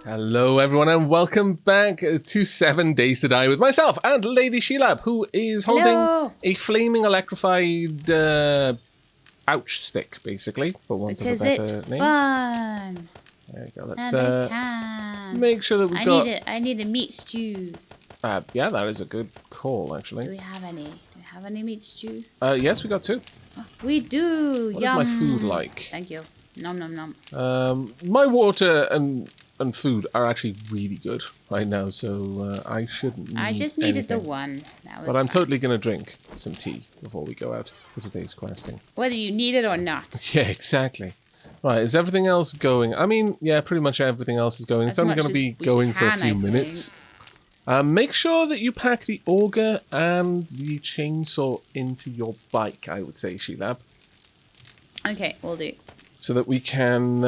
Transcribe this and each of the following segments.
Hello everyone and welcome back to 7 Days to Die with myself and Lady Shelab, who is holding a flaming electrified ouch stick, basically, for want of a better name. Fun. There you go. Let's make sure that we've got... I need a meat stew. Yeah, that is a good call, actually. Do we have any? Do we have any meat stew? Yes, we got 2. We do. What Yum. is my food like? Thank you. Nom nom nom. My water and food are actually really good right now, so I shouldn't need I just needed anything. the one. But I'm totally going to drink some tea before we go out for today's questing. Whether you need it or not. Yeah, exactly. Right, is everything else going? I mean, yeah, pretty much everything else is going. It's only going to be going for a few minutes. Make sure that you pack the auger and the chainsaw into your bike, I would say, Shelab. Okay, we'll do. So that we can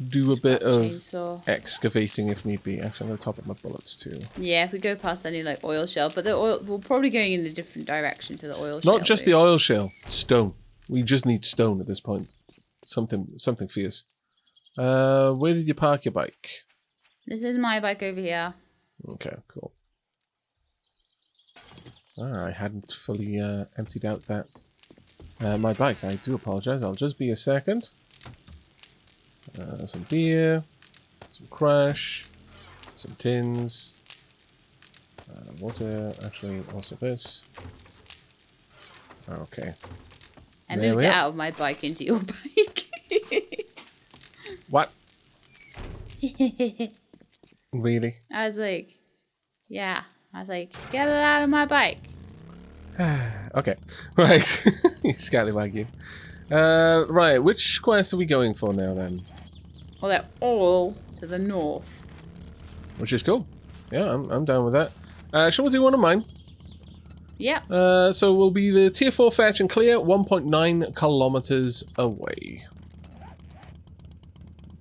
do a bit of chainsaw. Excavating if need be. Actually, I'm going to top up my bullets too. Yeah, if we go past any like oil shell, but the oil, we're probably going in a different direction to the oil shell. Not just the oil shell, stone. We just need stone at this point. Something fierce. Where did you park your bike? This is my bike over here. Okay, cool. I hadn't fully emptied out that my bike. I do apologize. I'll just be a second. Some beer, some crash, some tins, water. Actually, also this. Okay. I moved it out of my bike into your bike. What? Really? I was like, yeah. I was like, get it out of my bike. Okay. Right. You scallywag you. Right, which quest are we going for now then? Well, they're all to the north. Which is cool. Yeah, I'm down with that. Shall we do one of mine? Yep. So we'll be the tier 4 fetch and clear 1.9 kilometers away.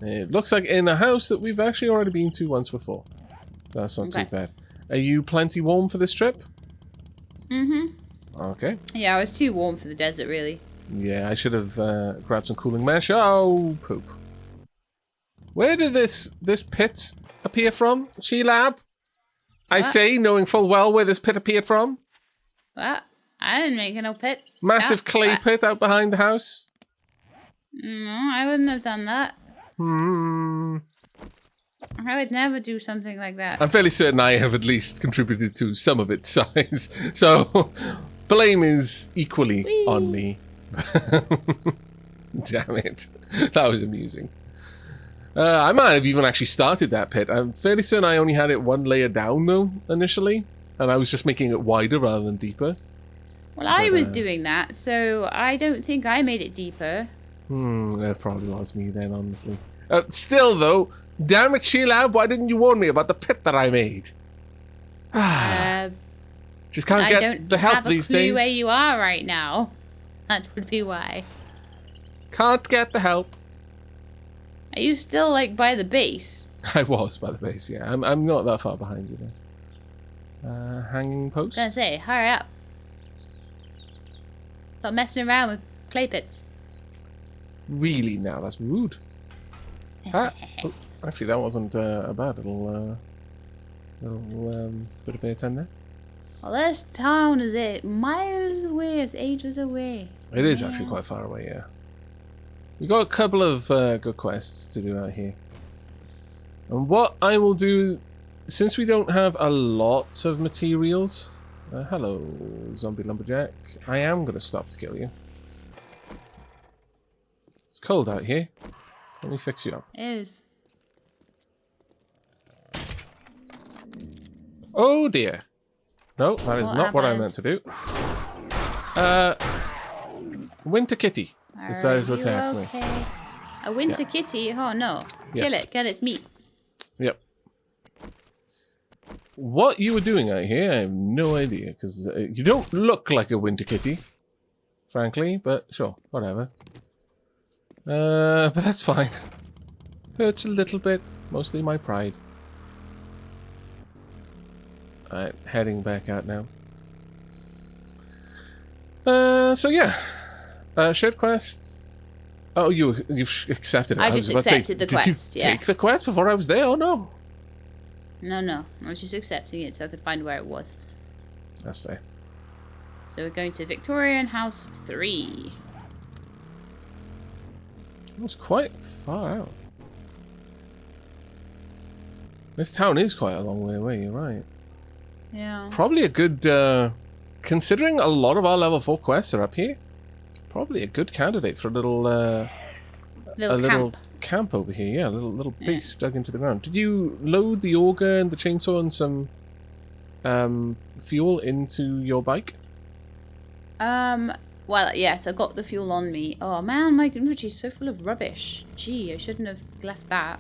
It looks like in a house that we've actually already been to once before. That's not too bad. Are you plenty warm for this trip? Mm-hmm. Okay. Yeah, I was too warm for the desert, really. Yeah, I should have grabbed some cooling mesh. Oh, poop. Where did this pit appear from, Shelab? I say, knowing full well where this pit appeared from. What? I didn't make no pit. Massive clay pit out behind the house. No, I wouldn't have done that. I would never do something like that. I'm fairly certain I have at least contributed to some of its size. So, blame is equally on me. Damn it. That was amusing. I might have even actually started that pit. I'm fairly certain I only had it one layer down, though, initially. And I was just making it wider rather than deeper. Well, I was doing that, so I don't think I made it deeper. That probably was me then, honestly. Still, though, damn it, Shelab, why didn't you warn me about the pit that I made? Just can't get the help these days. I don't have a clue where you are right now. That would be why. Can't get the help. Are you still, like, by the base? I was by the base, yeah. I'm not that far behind you, though. Hanging post? I was gonna say, hurry up. Stop messing around with clay pits. Really now? That's rude. Oh, actually, that wasn't a bad little bit of airtime there. Well, this town is miles away. It's ages away. It is actually quite far away, yeah. We got a couple of good quests to do out here. And what I will do, since we don't have a lot of materials... hello, zombie lumberjack. I am going to stop to kill you. It's cold out here. Let me fix you up. It is. Oh dear. No, that is not what I meant to do. Winter Kitty decided to attack me. A winter kitty? Oh no. Kill it. Get its meat. Yep. What you were doing out here, I have no idea, because you don't look like a winter kitty, frankly, but sure, whatever. But that's fine. Hurts a little bit, mostly my pride. Alright, heading back out now. So yeah, shared quest. Oh, you've accepted it. I was just about to say, accepted the did quest, you yeah. take the quest before I was there? Oh, no. No. I was just accepting it so I could find where it was. That's fair. So we're going to Victorian House 3. It was quite far out. This town is quite a long way away, you're right. Yeah. Probably a good, considering a lot of our level 4 quests are up here, probably a good candidate for a little camp over here. Yeah, a little base dug into the ground. Did you load the auger and the chainsaw and some fuel into your bike? Well, yes, I got the fuel on me. Oh man, my inventory's so full of rubbish. Gee, I shouldn't have left that.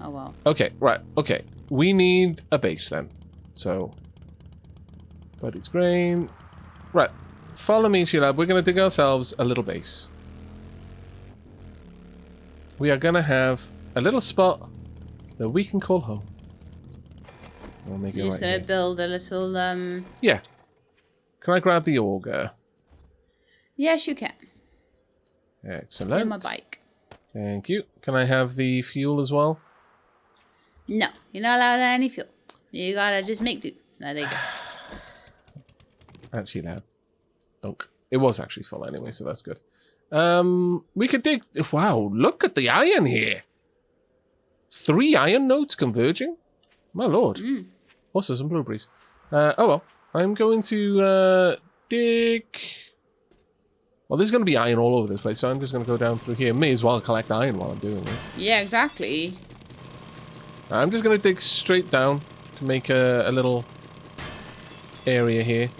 Oh well. Okay, right. Okay, we need a base then. So, Buddy's grain. Right, follow me, Shelab. We're gonna dig ourselves a little base. We are gonna have a little spot that we can call home. We'll make it You're right just gonna here. build a little Yeah. Can I grab the auger? Yes, you can. Excellent. In my bike. Thank you. Can I have the fuel as well? No, you're not allowed any fuel. You gotta just make do. There you go. Actually, no. Dunk. It was actually full anyway, so that's good. We could dig... Wow, look at the iron here. 3 iron nodes converging? My lord. Also some blueberries. Oh well. I'm going to dig... Well, there's going to be iron all over this place, so I'm just going to go down through here. May as well collect iron while I'm doing it. Yeah, exactly. I'm just going to dig straight down to make a little area here.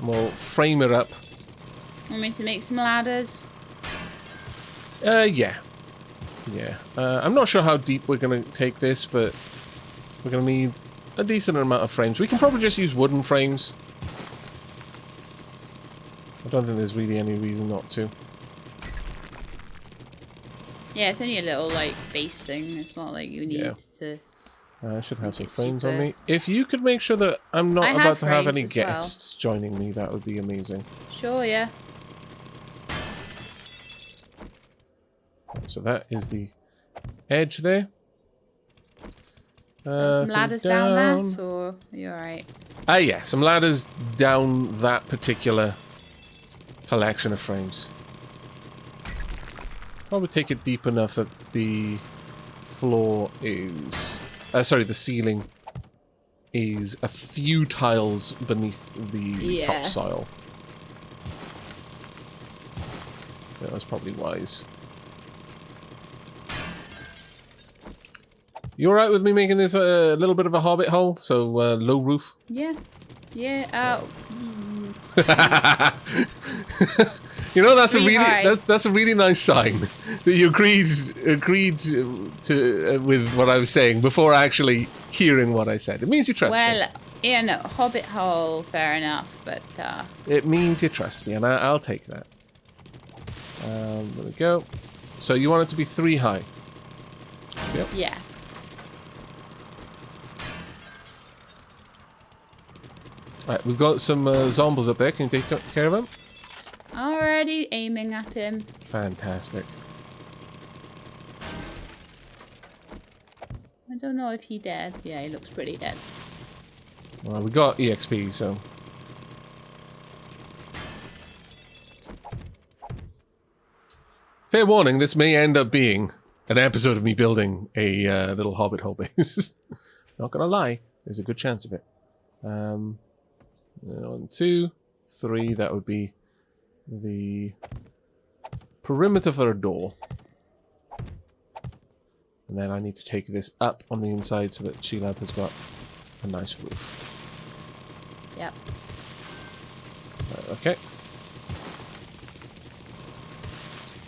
We'll frame it up. Want me to make some ladders? Yeah. Yeah. I'm not sure how deep we're going to take this, but we're going to need a decent amount of frames. We can probably just use wooden frames. I don't think there's really any reason not to. Yeah, it's only a little, like, base thing. It's not like you need to... I should have some Make it frames on super- me. If you could make sure that I'm not I have about to have frames any as well. guests joining me, that would be amazing. Sure, yeah. So that is the edge there. Some ladders down that, or are you alright? Yeah, some ladders down that particular collection of frames. Probably take it deep enough that the floor is... sorry, the ceiling is a few tiles beneath the topsoil. Yeah, that's probably wise. You alright with me making this a little bit of a hobbit hole? So, low roof? Yeah. Yeah, You know, that's Really a really high. that's a really nice sign that you agreed to with what I was saying before actually hearing what I said. It means you trust me. well, yeah, no, hobbit hole, fair enough, but, It means you trust me, and I'll take that. There we go. So you want it to be 3 high? Yep. yeah. Right, we've got some zombies up there. Can you take care of them? Already aiming at him. Fantastic. I don't know if he dead. Yeah, he looks pretty dead. Well, we got EXP, so... Fair warning, this may end up being an episode of me building a little hobbit hole base. Not gonna lie, there's a good chance of it. 1, 2, 3, that would be the perimeter for a door. And then I need to take this up on the inside so that Shelab has got a nice roof. Yep. Okay.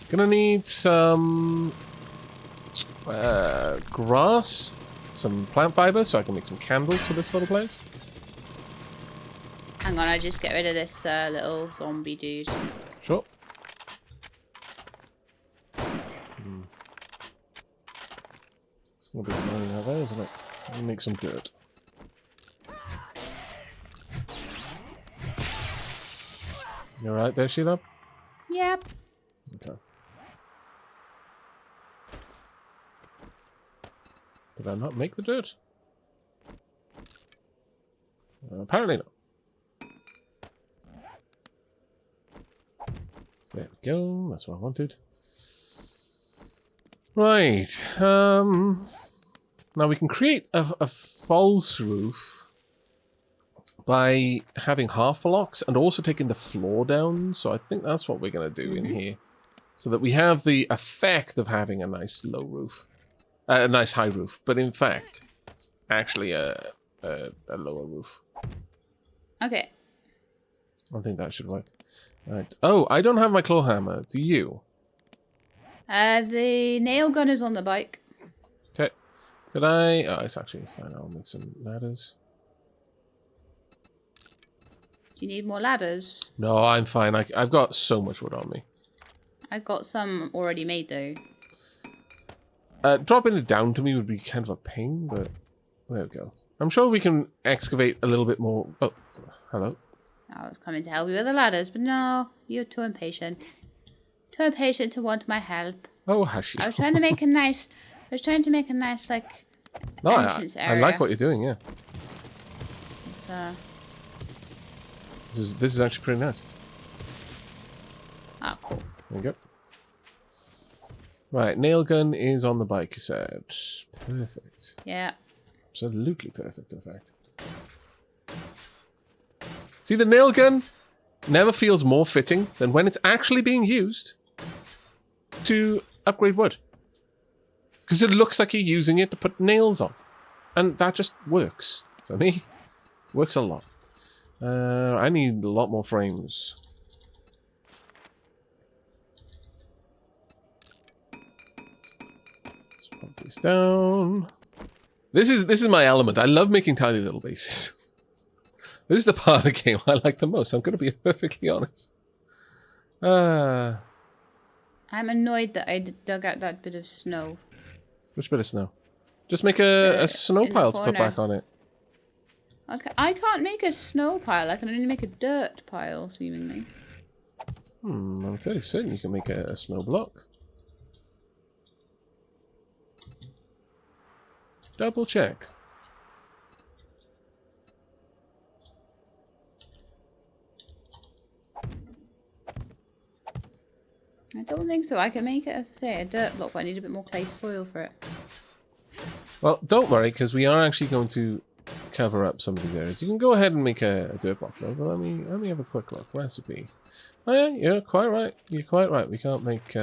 Gonna need some grass, some plant fiber, so I can make some candles for this little place. Hang on, I just get rid of this little zombie dude. Sure. It's gonna be annoying out there, isn't it? Let me make some dirt. You alright there, Sheila? Yep. Okay. Did I not make the dirt? Apparently not. There we go. That's what I wanted. Right. Now we can create a false roof by having half blocks and also taking the floor down. So I think that's what we're going to do in here. So that we have the effect of having a nice low roof. A nice high roof. But in fact, it's actually a lower roof. Okay. I think that should work. Right. Oh, I don't have my claw hammer. Do you? The nail gun is on the bike. Okay. Could I... Oh, it's actually fine. I'll make some ladders. Do you need more ladders? No, I'm fine. I've got so much wood on me. I've got some already made, though. Dropping it down to me would be kind of a pain, but there we go. I'm sure we can excavate a little bit more. Oh, hello. I was coming to help you with the ladders, but no, you're too impatient. Too impatient to want my help. Oh, hush. I was trying to make a nice... like, no, entrance area. I like what you're doing, yeah. But, This is actually pretty nice. ah, cool. There you go. Right, nail gun is on the bike, you said. Perfect. Yeah. Absolutely perfect, in fact. See, the nail gun never feels more fitting than when it's actually being used to upgrade wood. Because it looks like you're using it to put nails on. And that just works. For me, works a lot. I need a lot more frames. Let's put these down. This is my element. I love making tiny little bases. This is the part of the game I like the most. I'm going to be perfectly honest. I'm annoyed that I dug out that bit of snow. Which bit of snow? Just make a snow pile to put back on it. Okay, I can't make a snow pile. I can only make a dirt pile, seemingly. I'm fairly certain you can make a snow block. Double check. I don't think so. I can make it, as I say, a dirt block, but I need a bit more clay soil for it. Well, don't worry, because we are actually going to cover up some of these areas. You can go ahead and make a dirt block, though. But let me have a quick look. Recipe. Oh yeah, you're quite right. You're quite right. We can't make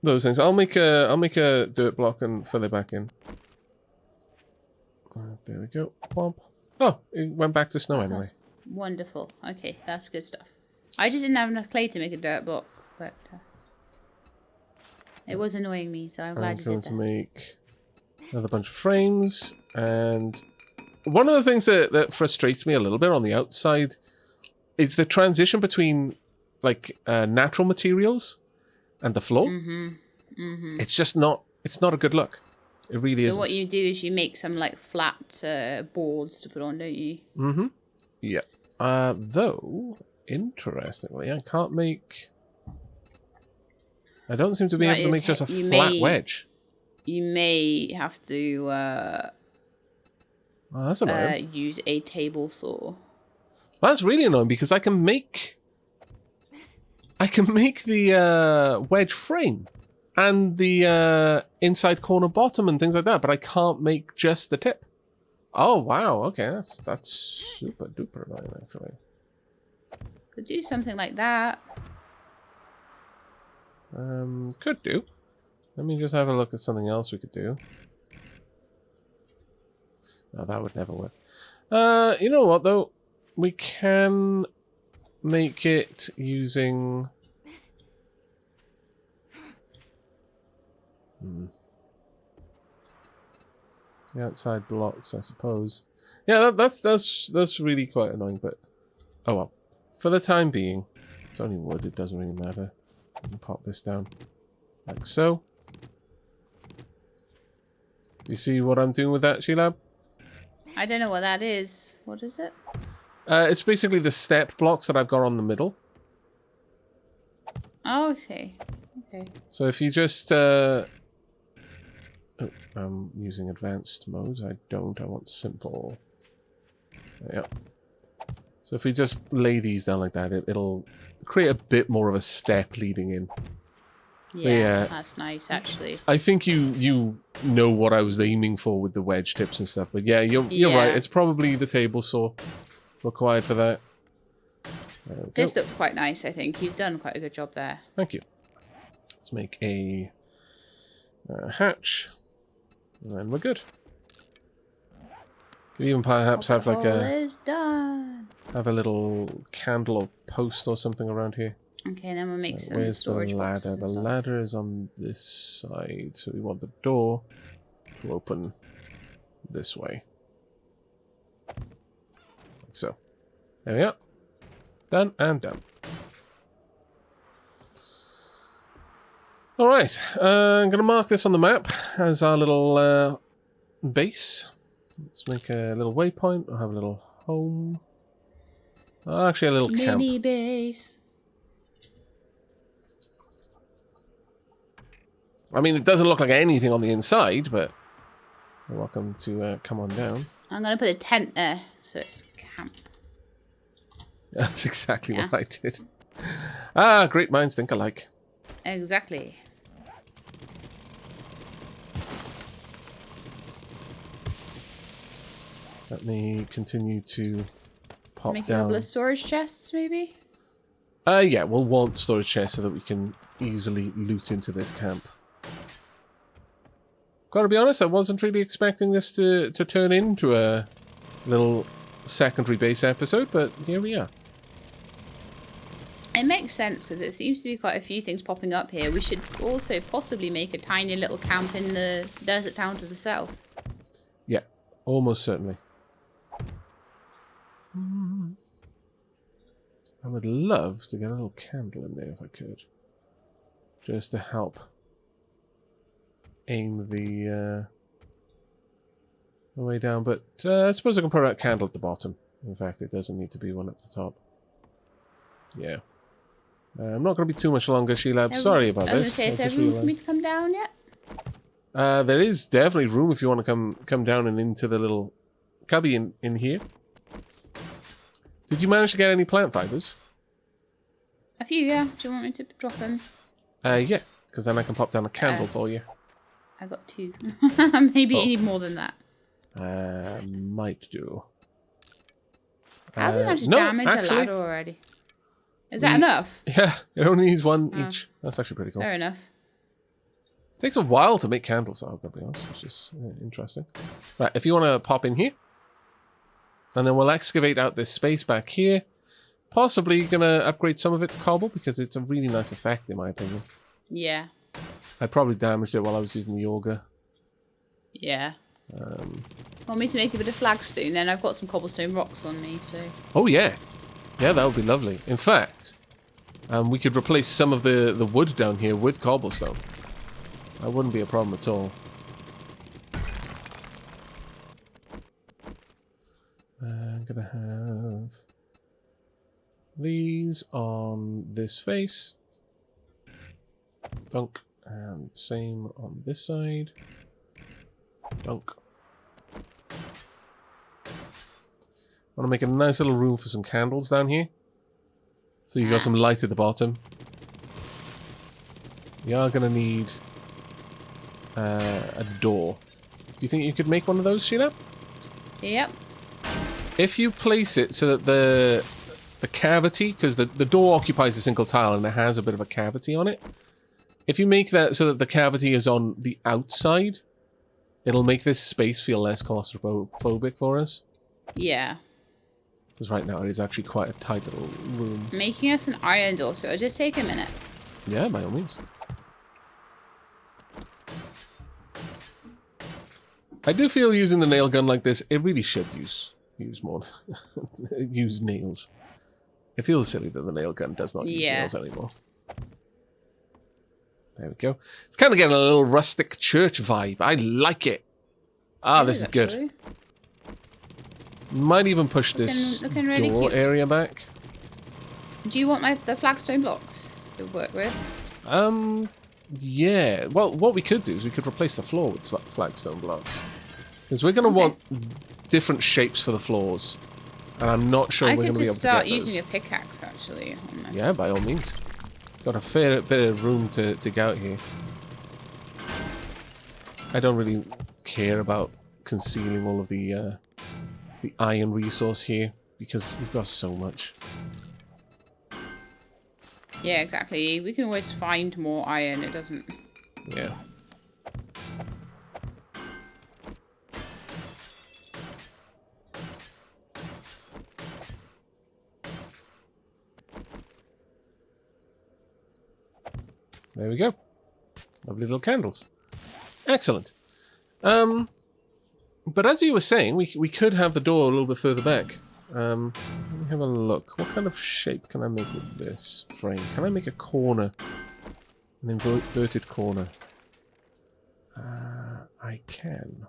those things. I'll make a dirt block and fill it back in. There we go. Womp. Oh, it went back to snow anyway. That's wonderful. Okay, that's good stuff. I just didn't have enough clay to make a dirt block, but it was annoying me, so I'm glad you did that. I'm going to make another bunch of frames, and one of the things that frustrates me a little bit on the outside is the transition between like natural materials and the floor. It's just not. It's not a good look. It really isn't. So what you do is you make some like flat boards to put on, don't you? Yeah. Though, interestingly, I can't make... I don't seem to be able to make just a flat wedge. You may have to that's annoying. use a table saw. That's really annoying because I can make the wedge frame and the inside corner bottom and things like that, but I can't make just the tip. Oh wow, okay, that's super duper annoying actually. Could do something like that. Could do. Let me just have a look at something else we could do. No, that would never work. You know what though? We can make it using... The outside blocks, I suppose. Yeah, that's really quite annoying, but... Oh well. For the time being, it's only wood, it doesn't really matter. I can pop this down. Like so. Do you see what I'm doing with that, Shelab? I don't know what that is. What is it? It's basically the step blocks that I've got on the middle. Oh, okay. Okay. So if you just Oh, I'm using advanced modes. I don't. I want simple. Yeah. So if we just lay these down like that, it'll create a bit more of a step leading in. Yeah, that's nice, actually. I think you know what I was aiming for with the wedge tips and stuff. But yeah, you're right. It's probably the table saw required for that. This looks quite nice, I think. You've done quite a good job there. Thank you. Let's make a hatch. And then we're good. Could even perhaps have like have a little candle or post or something around here. Okay, then we'll make some where's storage the ladder? boxes and The stuff. ladder is on this side, so we want the door to open this way. Like so. There we are. Done and done. Alright, I'm going to mark this on the map as our little base. Let's make a little waypoint. I'll have a little home. Actually, a little camp. Mini base. I mean, it doesn't look like anything on the inside, but you're welcome to come on down. I'm going to put a tent there, so it's camp. That's exactly what I did. Ah, great minds think alike. Exactly. Let me continue to pop Make down. a couple of storage chests, maybe? Yeah, we'll want storage chests so that we can easily loot into this camp. Gotta be honest, I wasn't really expecting this to turn into a little secondary base episode, but here we are. It makes sense because it seems to be quite a few things popping up here. We should also possibly make a tiny little camp in the desert town to the south. Yeah, almost certainly. I would love to get a little candle in there if I could. Just to help aim the way down. But I suppose I can put a candle at the bottom. In fact, it doesn't need to be one at the top. Yeah. I'm not going to be too much longer, Shelab. Sorry about this. I was going to say, is there room for me to come down yet? There is definitely room if you want to come down and into the little cubby in here. Did you manage to get any plant fibers? A few, yeah. Do you want me to drop them? Yeah, because then I can pop down a candle for you. I got 2. Maybe you need more than that. Might do. How did I just damage a ladder already? Is that enough? Yeah, it only needs one each. That's actually pretty cool. Fair enough. It takes a while to make candles, I'll be honest, which is interesting. Right, if you want to pop in here, and then we'll excavate out this space back here. Possibly going to upgrade some of it to cobble, because it's a really nice effect, in my opinion. Yeah. I probably damaged it while I was using the auger. Yeah. Want me to make a bit of flagstone? Then I've got some cobblestone rocks on me, so... Oh, yeah. Yeah, that would be lovely. In fact, we could replace some of the wood down here with cobblestone. That wouldn't be a problem at all. I'm going to have these on this face. Dunk. And same on this side. Dunk. I want to make a nice little room for some candles down here. So you've got some light at the bottom. You are going to need a door. Do you think you could make one of those, Sheila? Yep. If you place it so that the cavity, because the door occupies a single tile and it has a bit of a cavity on it. If you make that so that the cavity is on the outside, it'll make this space feel less claustrophobic for us. Yeah. Because right now it is actually quite a tight little room. Making us an iron door, so it'll just take a minute. Yeah, by all means. I do feel using the nail gun like this, it really should use more. Use nails. It feels silly that the nail gun does not use nails anymore. There we go. It's kind of getting a little rustic church vibe. I like it. Ah, this is good. Might even push this looking really door cute. area back. Do you want the flagstone blocks to work with? Yeah, well, what we could do is we could replace the floor with flagstone blocks. Because we're going to want different shapes for the floors. And I'm not sure I we're going could to be able just to get start those. using a pickaxe, actually, on this. Yeah, by all means. Got a fair bit of room to dig out here. I don't really care about concealing all of the iron resource here, because we've got so much. Yeah, exactly. We can always find more iron. It doesn't... Yeah. There we go. Lovely little candles. Excellent. But as you were saying, we could have the door a little bit further back. Let me have a look. What kind of shape can I make with this frame? Can I make a corner? An inverted corner? I can.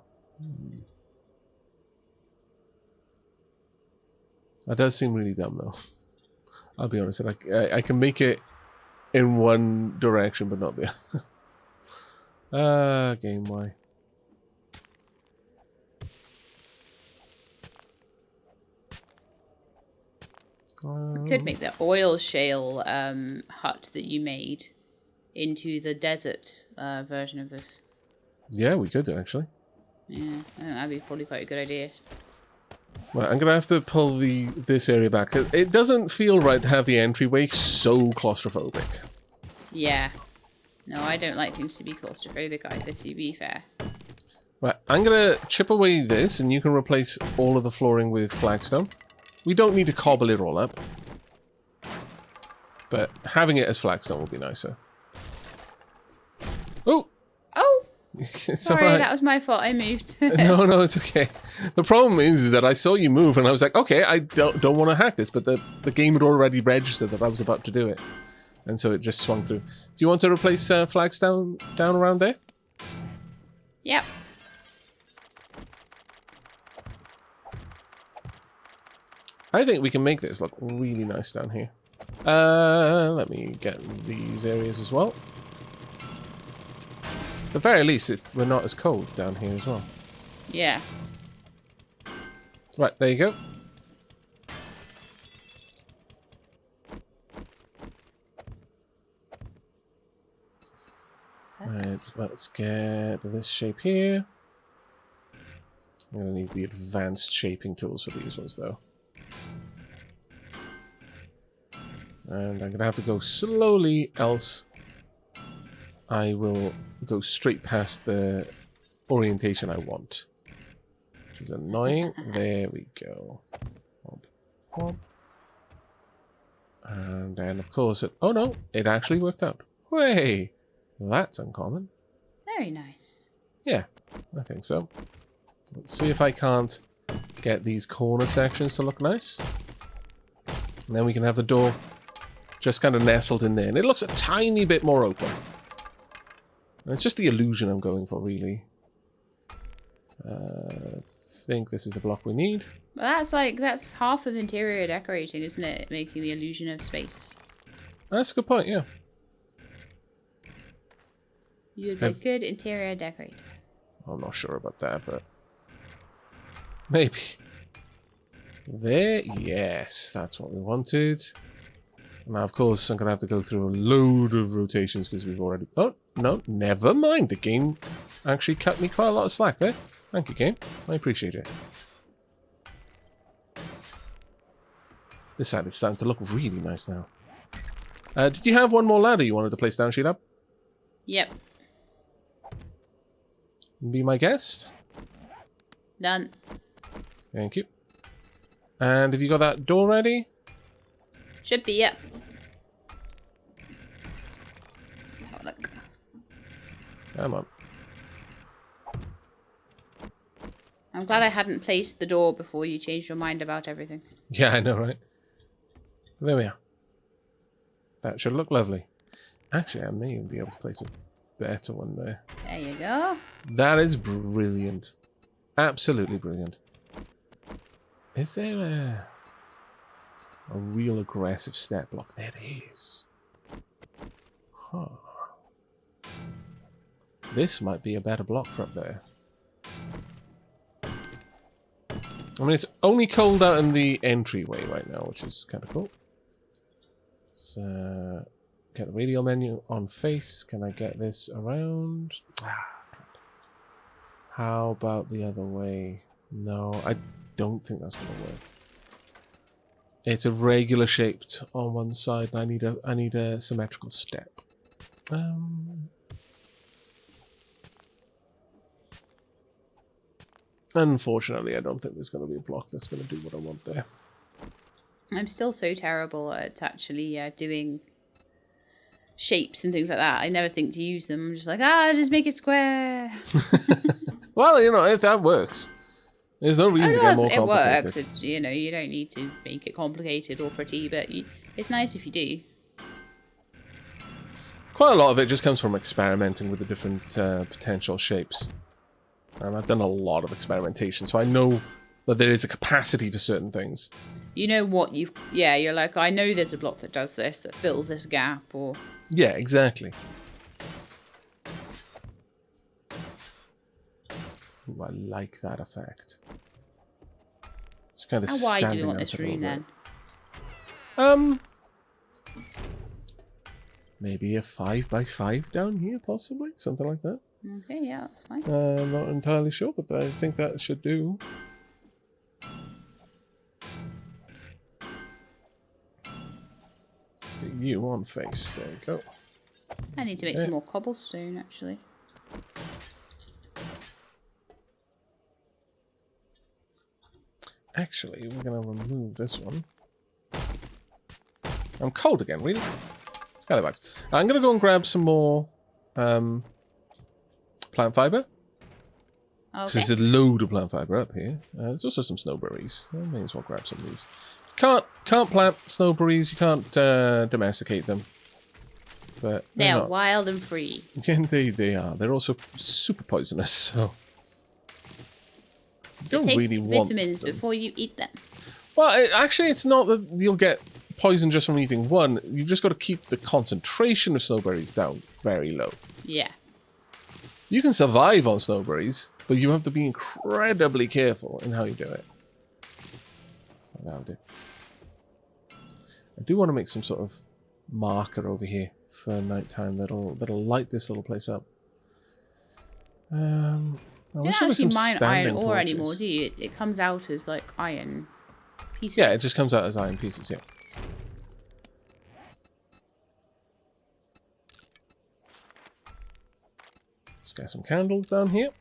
That does seem really dumb, though. I'll be honest. I can make it in one direction, but not the other. Game, why? We could make the oil shale hut that you made into the desert version of this. Yeah, we could do, actually. Yeah, I think that'd be probably quite a good idea. Right, I'm going to have to pull this area back. It doesn't feel right to have the entryway so claustrophobic. Yeah. No, I don't like things to be claustrophobic either, to be fair. Right, I'm going to chip away this, and you can replace all of the flooring with flagstone. We don't need to cobble it all up. But having it as flagstone would be nicer. Oh! Oh! It's Sorry, alright. that was my fault. I moved. No, it's okay. The problem is that I saw you move, and I was like, okay, I don't want to hack this, but the game had already registered that I was about to do it. And so it just swung through. Do you want to replace flagstone down around there? Yep. I think we can make this look really nice down here. Let me get these areas as well. At the very least, we're not as cold down here as well. Yeah. Right, there you go. Right, let's get this shape here. I'm going to need the advanced shaping tools for these ones, though. And I'm going to have to go slowly, else I will go straight past the orientation I want. Which is annoying. There we go. Hop, hop. And then, of course, oh no, it actually worked out. Way! That's uncommon. Very nice. Yeah, I think so. Let's see if I can't get these corner sections to look nice. And then we can have the door just kind of nestled in there. And it looks a tiny bit more open. And it's just the illusion I'm going for, really. I think this is the block we need. Well, that's half of interior decorating, isn't it? Making the illusion of space. That's a good point, yeah. You'd be a good interior decorator. I'm not sure about that, but maybe. There, yes, that's what we wanted. Now, of course, I'm going to have to go through a load of rotations because we've already... Oh, no, never mind. The game actually cut me quite a lot of slack there. Thank you, game. I appreciate it. This side is starting to look really nice now. Did you have one more ladder you wanted to place down, Shelab? Yep. Be my guest. Done. Thank you. And have you got that door ready? Should be, yep. Have a look. Come on. I'm glad I hadn't placed the door before you changed your mind about everything. Yeah, I know, right? There we are. That should look lovely. Actually, I may even be able to place a better one there. There you go. That is brilliant. Absolutely brilliant. Is there a real aggressive step block? There it is. Huh. This might be a better block for up there. I mean, it's only cold out in the entryway right now, which is kind of cool. So, get the radial menu on face. Can I get this around? How about the other way? No, I don't think that's going to work. It's irregular shaped on one side, and I need a symmetrical step. Unfortunately, I don't think there's going to be a block that's going to do what I want there. I'm still so terrible at actually doing shapes and things like that. I never think to use them. I'm just like, just make it square. Well, you know, if that works. There's no reason to get more complicated. It works. You know, you don't need to make it complicated or pretty, but it's nice if you do. Quite a lot of it just comes from experimenting with the different potential shapes. And I've done a lot of experimentation, so I know that there is a capacity for certain things. You know what you're like, I know there's a block that does this, that fills this gap, or... Yeah, exactly. Ooh, I like that effect. Just kind of how wide do we want this room, then? Maybe a 5x5 down here, possibly? Something like that. Okay, yeah, that's fine. I'm not entirely sure, but I think that should do. Let's get you on face. There we go. I need to make some more cobblestone, actually. Actually, we're going to remove this one. I'm cold again, really? Scallywags. I'm going to go and grab some more plant fiber. Okay. There's a load of plant fiber up here. There's also some snowberries. I may as well grab some of these. Can't plant snowberries. You can't domesticate them. But they're wild and free. Indeed, they are. They're also super poisonous. So you don't take really want vitamins them before you eat them. Well, actually, it's not that you'll get poison just from eating one. You've just got to keep the concentration of snowberries down very low. Yeah. You can survive on snowberries, but you have to be incredibly careful in how you do it. That'll do. I do want to make some sort of marker over here for nighttime that'll light this little place up. I You don't actually mine iron ore anymore, do you? It comes out as like iron pieces. Yeah, it just comes out as iron pieces, yeah. Let's get some candles down here.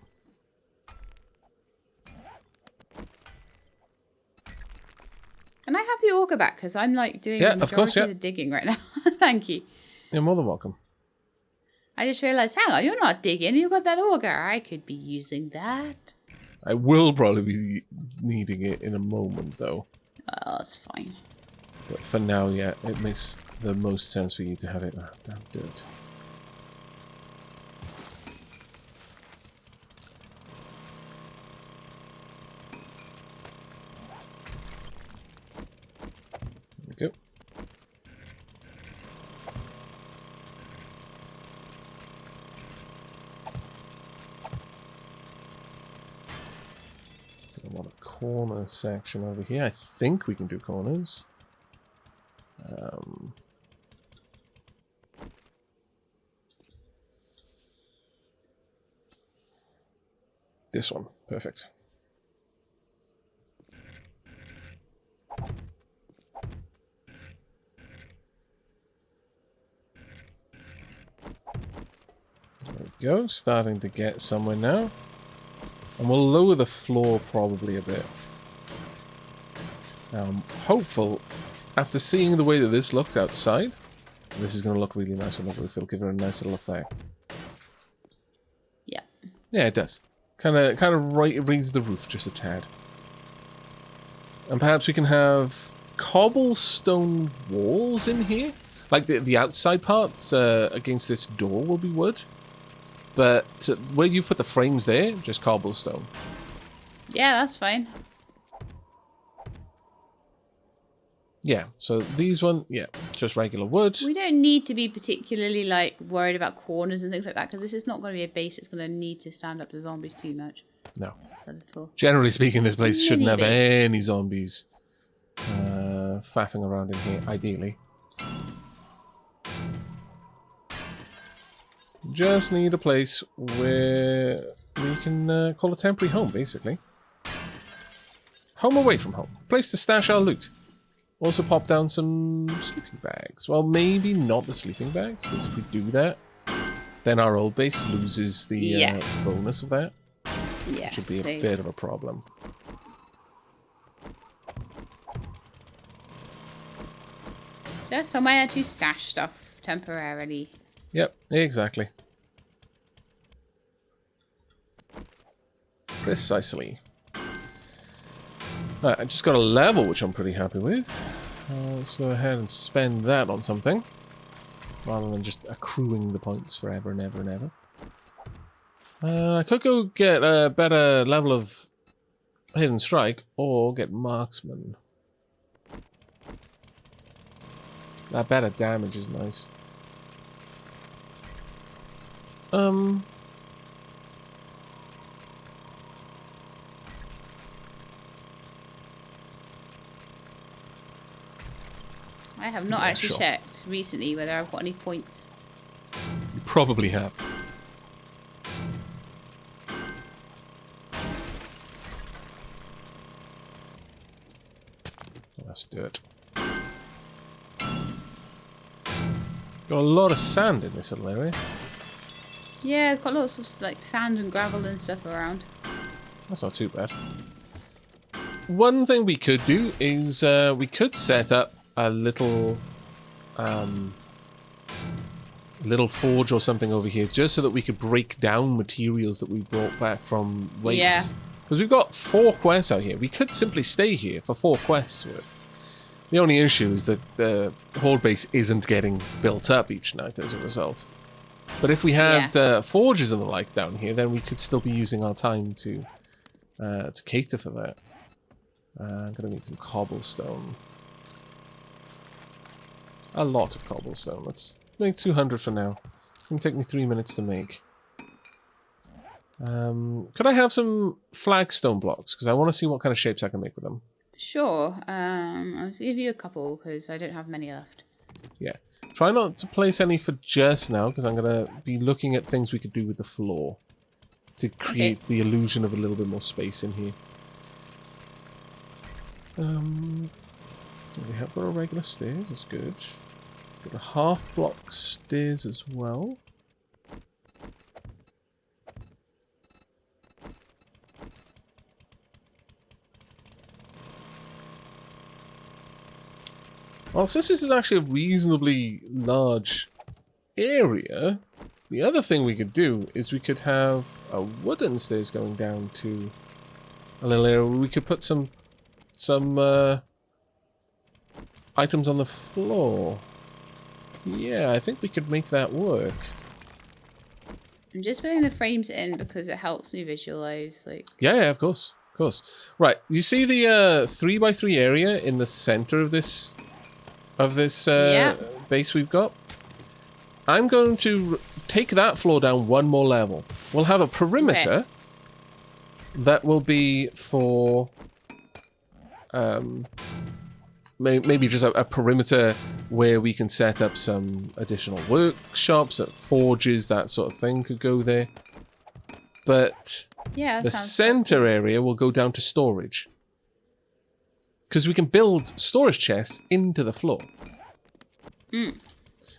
Can I have the auger back? Because I'm like doing the majority of the digging right now. Thank you. You're more than welcome. I just realised, hang on, you're not digging. You've got that auger. I could be using that. I will probably be needing it in a moment, though. Oh, that's fine. But for now, yeah, it makes the most sense for you to have it. Oh, damn dirt. There we go. I want a corner section over here. I think we can do corners. This one, perfect. There we go, starting to get somewhere now. And we'll lower the floor probably a bit. Now I'm hopeful, after seeing the way that this looked outside, this is going to look really nice on the roof. It'll give it a nice little effect. Yeah. Yeah, it does. Kind of raise the roof just a tad. And perhaps we can have cobblestone walls in here. Like the outside parts against this door will be wood. But where you've put the frames there, just cobblestone. Yeah, that's fine. Yeah, so these one, yeah. Just regular wood. We don't need to be particularly like worried about corners and things like that because this is not going to be a base that's going to need to stand up to zombies too much. No. It's a little Generally speaking, this place shouldn't have base. any zombies faffing around in here, ideally. Just need a place where we can call a temporary home, basically. Home away from home. Place to stash our loot. Also pop down some sleeping bags. Well, maybe not the sleeping bags, because if we do that, then our old base loses the bonus of that. Yeah, Which would be a bit of a problem. Just somewhere to stash stuff temporarily. Yep, exactly. Precisely. Right, I just got a level, which I'm pretty happy with. Let's go ahead and spend that on something. Rather than just accruing the points forever and ever and ever. I could go get a better level of Hidden Strike, or get Marksman. That better damage is nice. I have not actually checked recently whether I've got any points. You probably have. Let's do it. Got a lot of sand in this little area. Yeah, it's got lots of like sand and gravel and stuff around. That's not too bad. One thing we could do is we could set up a little forge or something over here, just so that we could break down materials that we brought back from Waits. Yeah. Because we've got 4 quests out here. We could simply stay here for 4 quests worth. The only issue is that the Horde base isn't getting built up each night as a result. But if we had forges and the like down here, then we could still be using our time to cater for that. I'm going to need some cobblestone. A lot of cobblestone. Let's make 200 for now. It's going to take me 3 minutes to make. Could I have some flagstone blocks? Because I want to see what kind of shapes I can make with them. Sure. I'll give you a couple because I don't have many left. Yeah. Try not to place any for just now, because I'm going to be looking at things we could do with the floor to create the illusion of a little bit more space in here. We have got a regular stairs, that's good. Got a half block stairs as well. Well, since this is actually a reasonably large area, the other thing we could do is we could have a wooden stairs going down to a little area where we could put some items on the floor. Yeah, I think we could make that work. I'm just putting the frames in because it helps me visualize. Like. Yeah, of course, of course. Right, you see the 3x3 area in the center of this base we've got? I'm going to take that floor down one more level. We'll have a perimeter that will be for maybe just a perimeter where we can set up some additional workshops, forges, that sort of thing could go there. But the center area will go down to storage. Because we can build storage chests into the floor.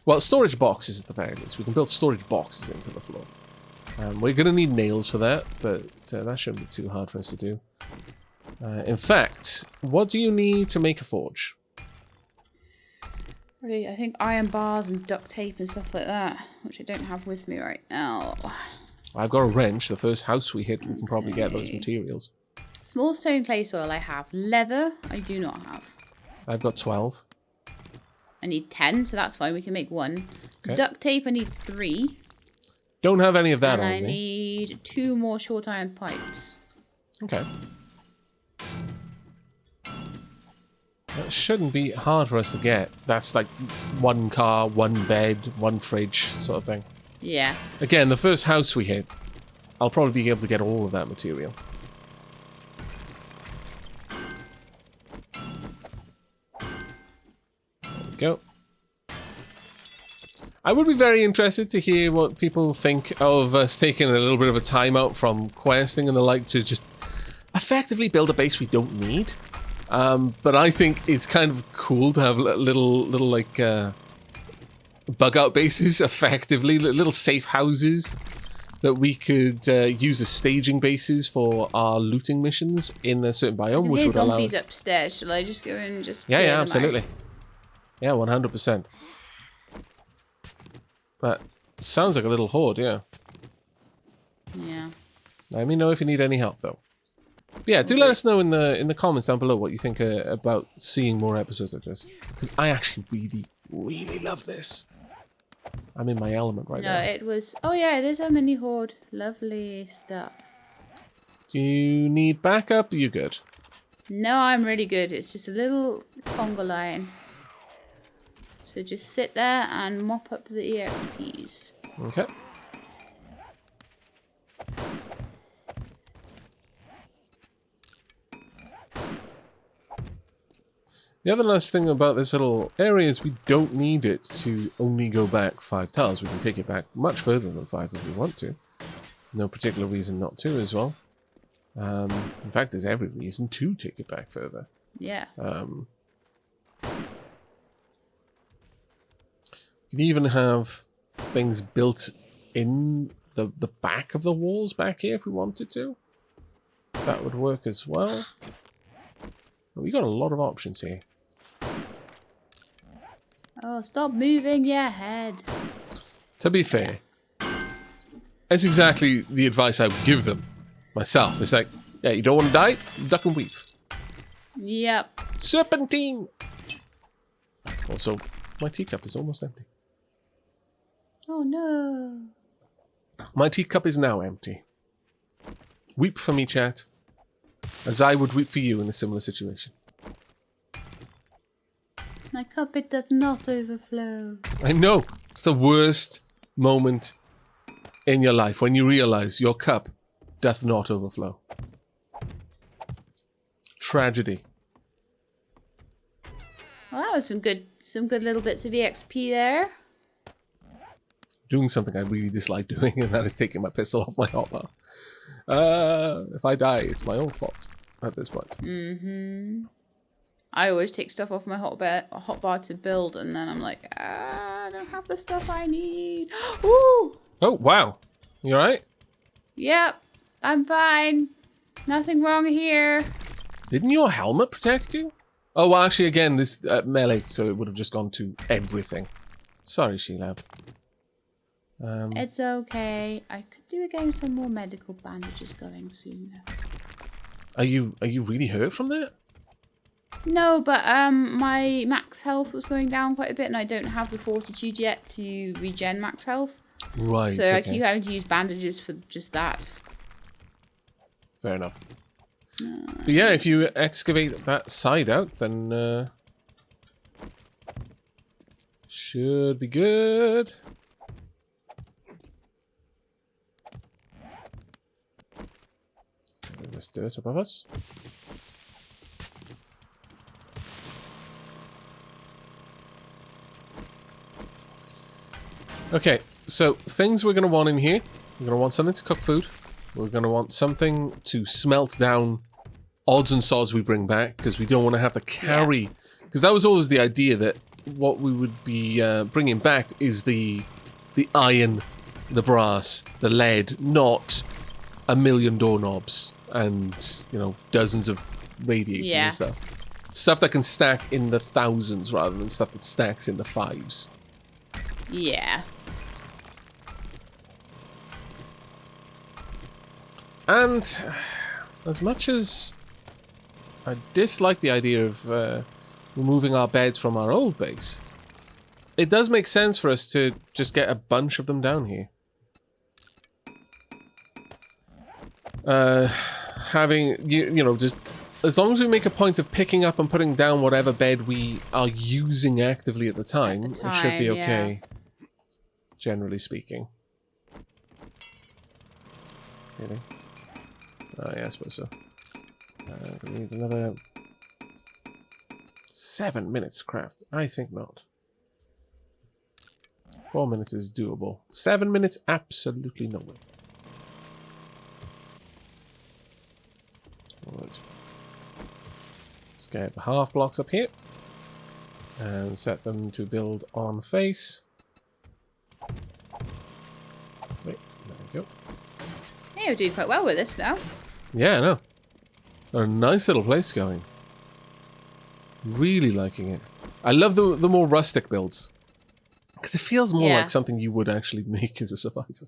Well, storage boxes at the very least. We can build storage boxes into the floor. We're going to need nails for that, but that shouldn't be too hard for us to do. In fact, what do you need to make a forge? Really, I think iron bars and duct tape and stuff like that, which I don't have with me right now. I've got a wrench. The first house we hit, we can probably get those materials. Small stone clay soil I have. Leather I do not have. I've got 12. I need 10, so that's fine. We can make 1. Okay. Duct tape I need 3. Don't have any of that and on I me. need 2 more short iron pipes. Okay. That shouldn't be hard for us to get. That's like 1 car, 1 bed, 1 fridge sort of thing. Yeah. Again, the first house we hit, I'll probably be able to get all of that material. There we go. I would be very interested to hear what people think of us taking a little bit of a time out from questing and the like to just effectively build a base we don't need. But I think it's kind of cool to have little like bug out bases, effectively little safe houses that we could use as staging bases for our looting missions in a certain biome, which would allow us. Zombies upstairs. Shall I just go and just? Yeah, clear yeah, them absolutely. out? Yeah, 100%. That sounds like a little horde, yeah. Yeah. Let me know if you need any help, though. But yeah, do let us know in the comments down below what you think about seeing more episodes like this. Because I actually really, really love this. I'm in my element right now. No, it was. Oh yeah, there's a mini horde. Lovely stuff. Do you need backup? Are you good? No, I'm really good. It's just a little conga line. So just sit there and mop up the EXPs. Okay. The other nice thing about this little area is we don't need it to only go back 5 tiles. We can take it back much further than 5 if we want to. No particular reason not to as well. In fact, there's every reason to take it back further. Yeah. You can even have things built in the back of the walls back here if we wanted to. That would work as well. We got a lot of options here. Oh, stop moving your head. To be fair, that's exactly the advice I would give them myself. It's like, yeah, you don't want to die? Duck and weave. Yep. Serpentine! Also, my teacup is almost empty. Oh no. My teacup is now empty. Weep for me, chat, as I would weep for you in a similar situation. My cup, it does not overflow. I know. It's the worst moment in your life when you realize your cup doth not overflow. Tragedy. Well, that was some good little bits of EXP there. Doing something I really dislike doing, and that is taking my pistol off my hotbar. If I die, it's my own fault at this point. Mm-hmm. I always take stuff off my hotbar to build, and then I'm like, I don't have the stuff I need. Ooh! Oh, wow. You alright? Yep, I'm fine. Nothing wrong here. Didn't your helmet protect you? Oh, well, actually, again, this melee, so it would have just gone to everything. Sorry, Shelab. It's okay. I could do again some more medical bandages going soon. Are you really hurt from that? No, but my max health was going down quite a bit, and I don't have the fortitude yet to regen max health. Right. So okay. I keep having to use bandages for just that. Fair enough. But yeah, if you excavate that side out, then should be good. There's dirt above us. Okay, so things we're going to want in here. We're going to want something to cook food. We're going to want something to smelt down odds and sods we bring back, because we don't want to have to carry... Because that was always the idea, that what we would be bringing back is the iron, the brass, the lead, not a million doorknobs and, you know, dozens of radiators and stuff. Stuff that can stack in the thousands rather than stuff that stacks in the 5s. Yeah. And as much as I dislike the idea of removing our beds from our old base, it does make sense for us to just get a bunch of them down here. Having, you know, just as long as we make a point of picking up and putting down whatever bed we are using actively at the time, it should be okay. Yeah. Generally speaking. Really? Oh, yeah, I suppose so. We need another 7 minutes to craft. I think not. 4 minutes is doable. 7 minutes, absolutely no way. Alright. Let's get the half blocks up here. And set them to build on face. Wait, there we go. Hey, you're doing quite well with this now. Yeah, I know. Got a nice little place going. Really liking it. I love the more rustic builds. Because it feels more like something you would actually make as a survivor.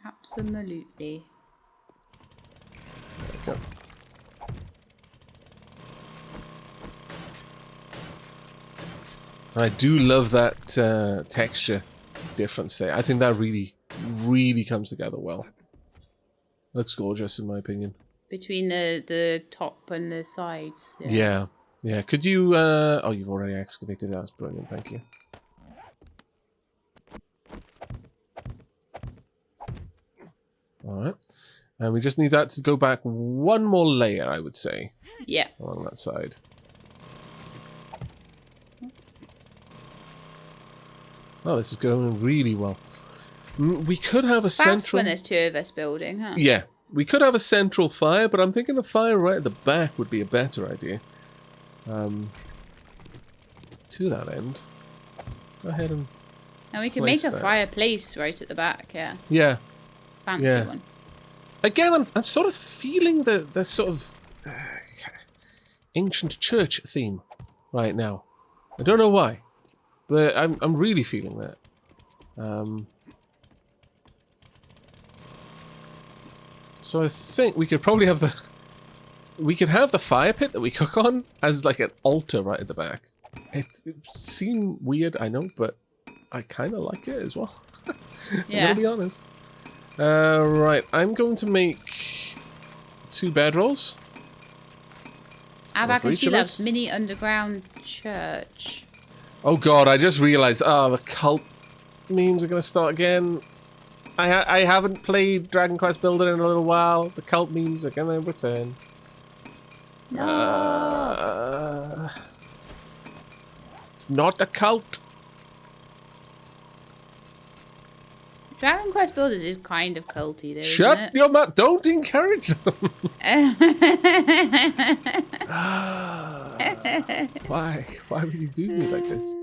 Absolutely. There we go. I do love that texture difference there. I think that really, really comes together well. Looks gorgeous in my opinion. Between the top and the sides. Yeah. Yeah. Could you... oh, you've already excavated that. That's brilliant. Thank you. Alright. And we just need that to go back one more layer, I would say. Yeah. Along that side. Oh, this is going really well. We could have a central... when there's two of us building, huh? Yeah. We could have a central fire, but I'm thinking a fire right at the back would be a better idea. To that end. Go ahead and... And we could make a fireplace right at the back, yeah. Yeah. Fancy one. Again, I'm sort of feeling the sort of ancient church theme right now. I don't know why, but I'm really feeling that. So I think we could probably have the fire pit that we cook on as like an altar right at the back. It seemed weird, I know, but I kind of like it as well. Yeah. I'm gonna be honest. Right, I'm going to make 2 bedrolls. Aavak and Shelab's mini underground church. Oh god, I just realized, the cult memes are going to start again. I haven't played Dragon Quest Builder in a little while. The cult memes are going to return. No. It's not a cult. Dragon Quest Builders is kind of culty, though. Shut your mouth! Don't encourage them. Why? Why would you do me like this?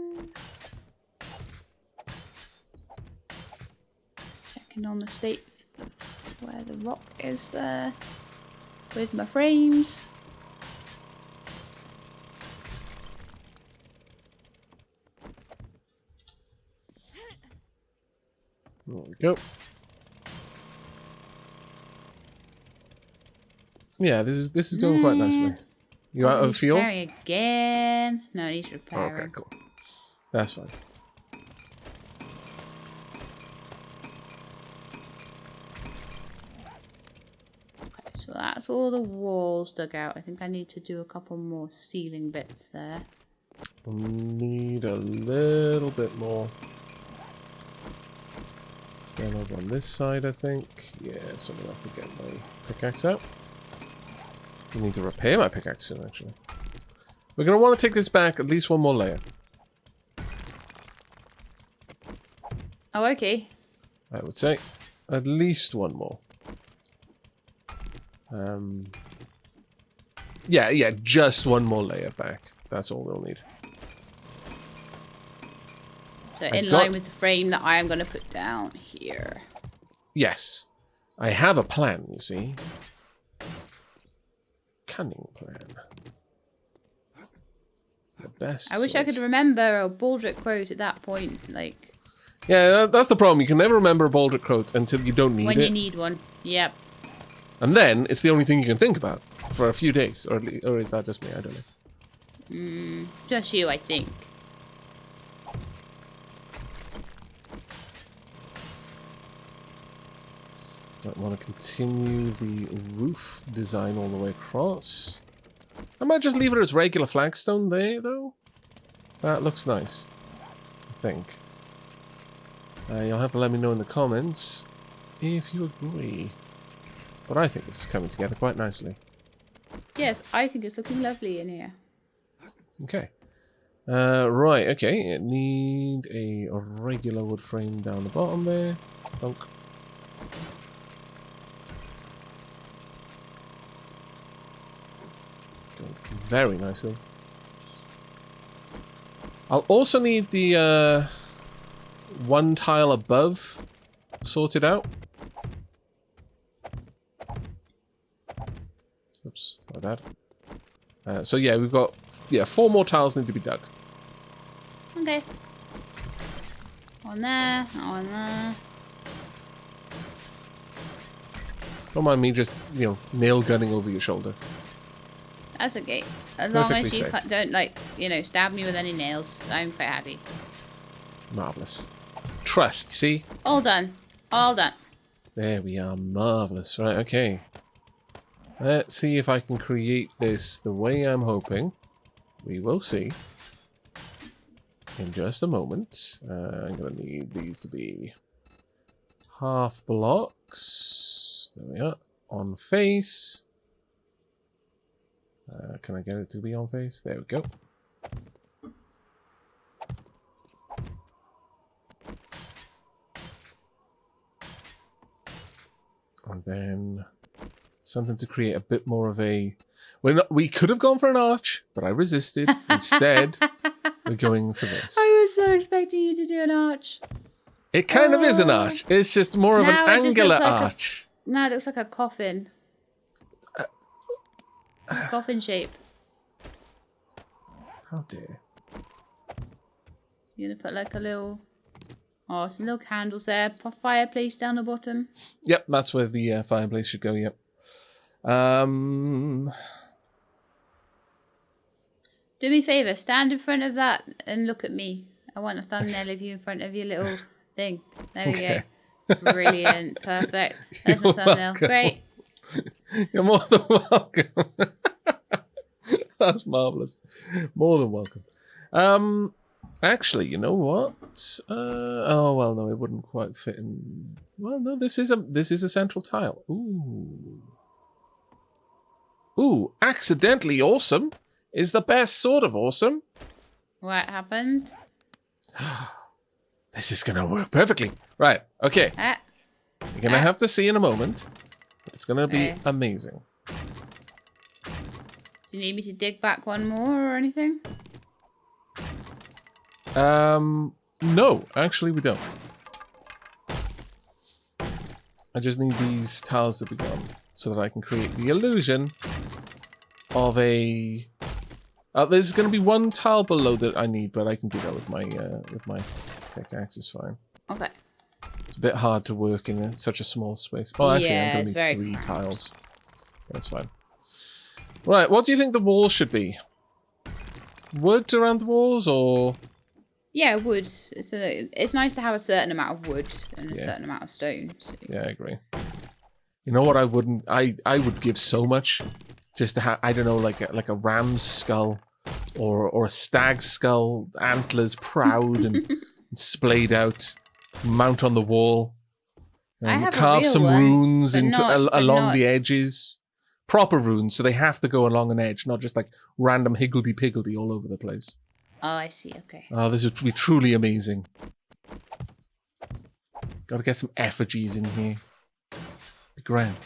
Just checking on the state of where the rock is there with my frames. There we go. Yeah, this is going quite nicely. You out of fuel? Repairing again. No, he's repairing. Okay, cool. That's fine. Okay, so that's all the walls dug out. I think I need to do a couple more ceiling bits there. Need a little bit more. Then over on this side, I think. Yeah, so I'm going to have to get my pickaxe out. I need to repair my pickaxe soon, actually. We're going to want to take this back at least one more layer. Oh, okay. I would say. At least one more. Yeah, just one more layer back. That's all we'll need. So in line with the frame that I am going to put down here. Yes. I have a plan, you see. Cunning plan. The best. I wish I could remember a Baldric quote at that point. Like. Yeah, that's the problem. You can never remember a Baldric quote until you don't need it. When you need one. Yep. And then it's the only thing you can think about for a few days. Or is that just me? I don't know. Just you, I think. Might want to continue the roof design all the way across. I might just leave it as regular flagstone there, though. That looks nice, I think. You'll have to let me know in the comments if you agree. But I think it's coming together quite nicely. Yes, I think it's looking lovely in here. Okay. Right, okay. It need a regular wood frame down the bottom there. Dunk. Going very nicely. I'll also need the one tile above sorted out. Oops, not bad. So yeah, we've got 4 more tiles need to be dug. Okay. On there, on there. Don't mind me just, nail gunning over your shoulder. That's okay. As long as you safe. don't, like, stab me with any nails, I'm quite happy. Marvellous. Trust, see? All done. All done. There we are. Marvellous. Right, okay. Let's see if I can create this the way I'm hoping. We will see. In just a moment. I'm going to need these to be half blocks. There we are. On face. Can I get it to be on face? There we go. And then something to create a bit more of a... We could have gone for an arch, but I resisted. Instead, we're going for this. I was so expecting you to do an arch. It kind of is an arch. It's just more of an angular arch. No, it looks like a coffin. Coffin shape. How dare. You're going to put like a little... Oh, some little candles there. Fireplace down the bottom. Yep, that's where the fireplace should go, yep. Do me a favour, stand in front of that and look at me. I want a thumbnail of you in front of your little thing. There we go. Brilliant. Perfect. There's my thumbnail. Welcome. Great. You're more than welcome. That's marvellous. More than welcome. Actually, you know what? Oh well, no, it wouldn't quite fit in. Well, no, this is a central tile. Ooh, accidentally awesome is the best sort of awesome. What happened? This is gonna work perfectly. Right, okay. You're gonna have to see in a moment. It's gonna be amazing. Do you need me to dig back one more or anything? No, actually we don't. I just need these tiles to be gone so that I can create the illusion of a... there's going to be one tile below that I need, but I can do that with my pickaxe. It's fine. Okay. It's a bit hard to work in such a small space. Oh, actually, Yeah, I'm going to need 3 tiles. That's fine. Right, what do you think the walls should be? Wood around the walls, or...? Yeah, wood. It's nice to have a certain amount of wood and a certain amount of stone. So. Yeah, I agree. You know what I wouldn't... I would give so much just to have, I don't know, like a ram's skull or a stag's skull, antlers proud and splayed out, mount on the wall, carve some one, runes along not... the edges. Proper runes, so they have to go along an edge, not just like random higgledy-piggledy all over the place. Oh, I see. Okay. Oh, this would be truly amazing. Got to get some effigies in here. Be grand.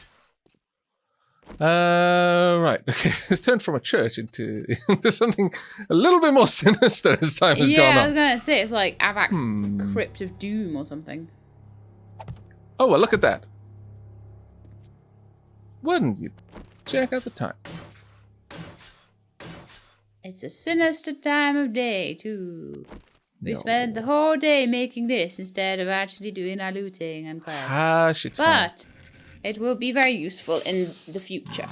Right. Okay. It's turned from a church into something a little bit more sinister as time has gone on. Yeah, I was gonna say it's like Aavak's Crypt of Doom or something. Oh well, look at that. Wouldn't you? Check out the time. It's a sinister time of day, too. We No. spent the whole day making this instead of actually doing our looting and quests. Hush, it's fine. But it will be very useful in the future.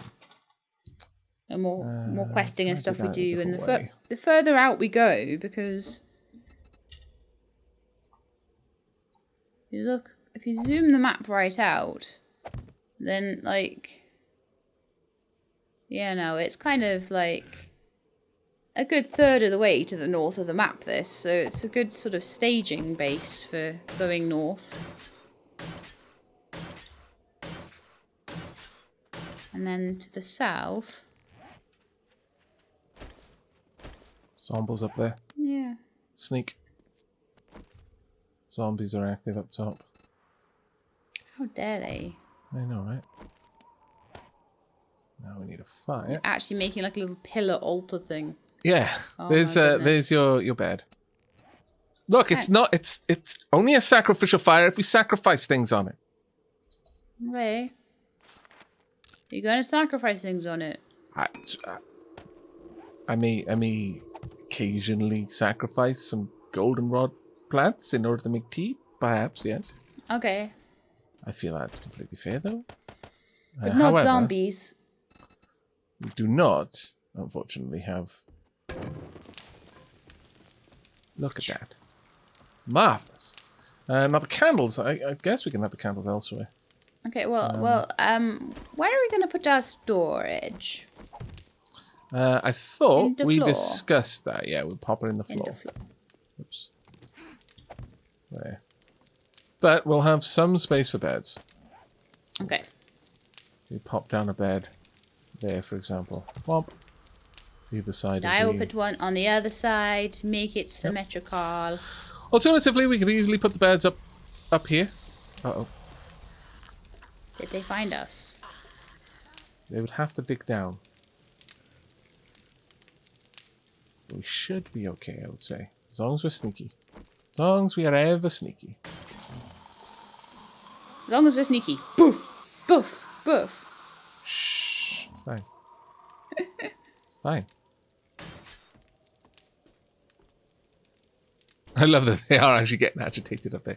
The more questing and stuff we do, and the further out we go, because you look, if you zoom the map right out, then, like... Yeah, no, it's kind of, like... a good third of the way to the north of the map, this. So it's a good sort of staging base for going north. And then to the south... Zombies up there. Yeah. Sneak. Zombies are active up top. How dare they? I know, right? Now we need a fire. You're actually making like a little pillar altar thing. Yeah. Oh, there's your bed. Look, Thanks. it's not it's only a sacrificial fire if we sacrifice things on it. Okay. You're going to sacrifice things on it. I may occasionally sacrifice some goldenrod plants in order to make tea, perhaps, yes. Okay. I feel that's completely fair, though. But not however, zombies. we do not, unfortunately, have... Look at that. Marvellous. Now the candles, I guess we can have the candles elsewhere. Okay, well, where are we going to put our storage? I thought In the we floor. discussed that. Yeah, we'll pop it in the In floor. the floor. Oops. There. But we'll have some space for beds. Okay. You pop down a bed there, for example. Womp. Either side I of will the... put one on the other side, make it symmetrical. Alternatively, we could easily put the beds up here. Uh-oh. Did they find us? They would have to dig down. We should be okay, I would say. As long as we're sneaky. As long as we are ever sneaky. As long as we're sneaky. Boof! Boof! Boof! Shh. It's fine. It's fine. I love that they are actually getting agitated up there.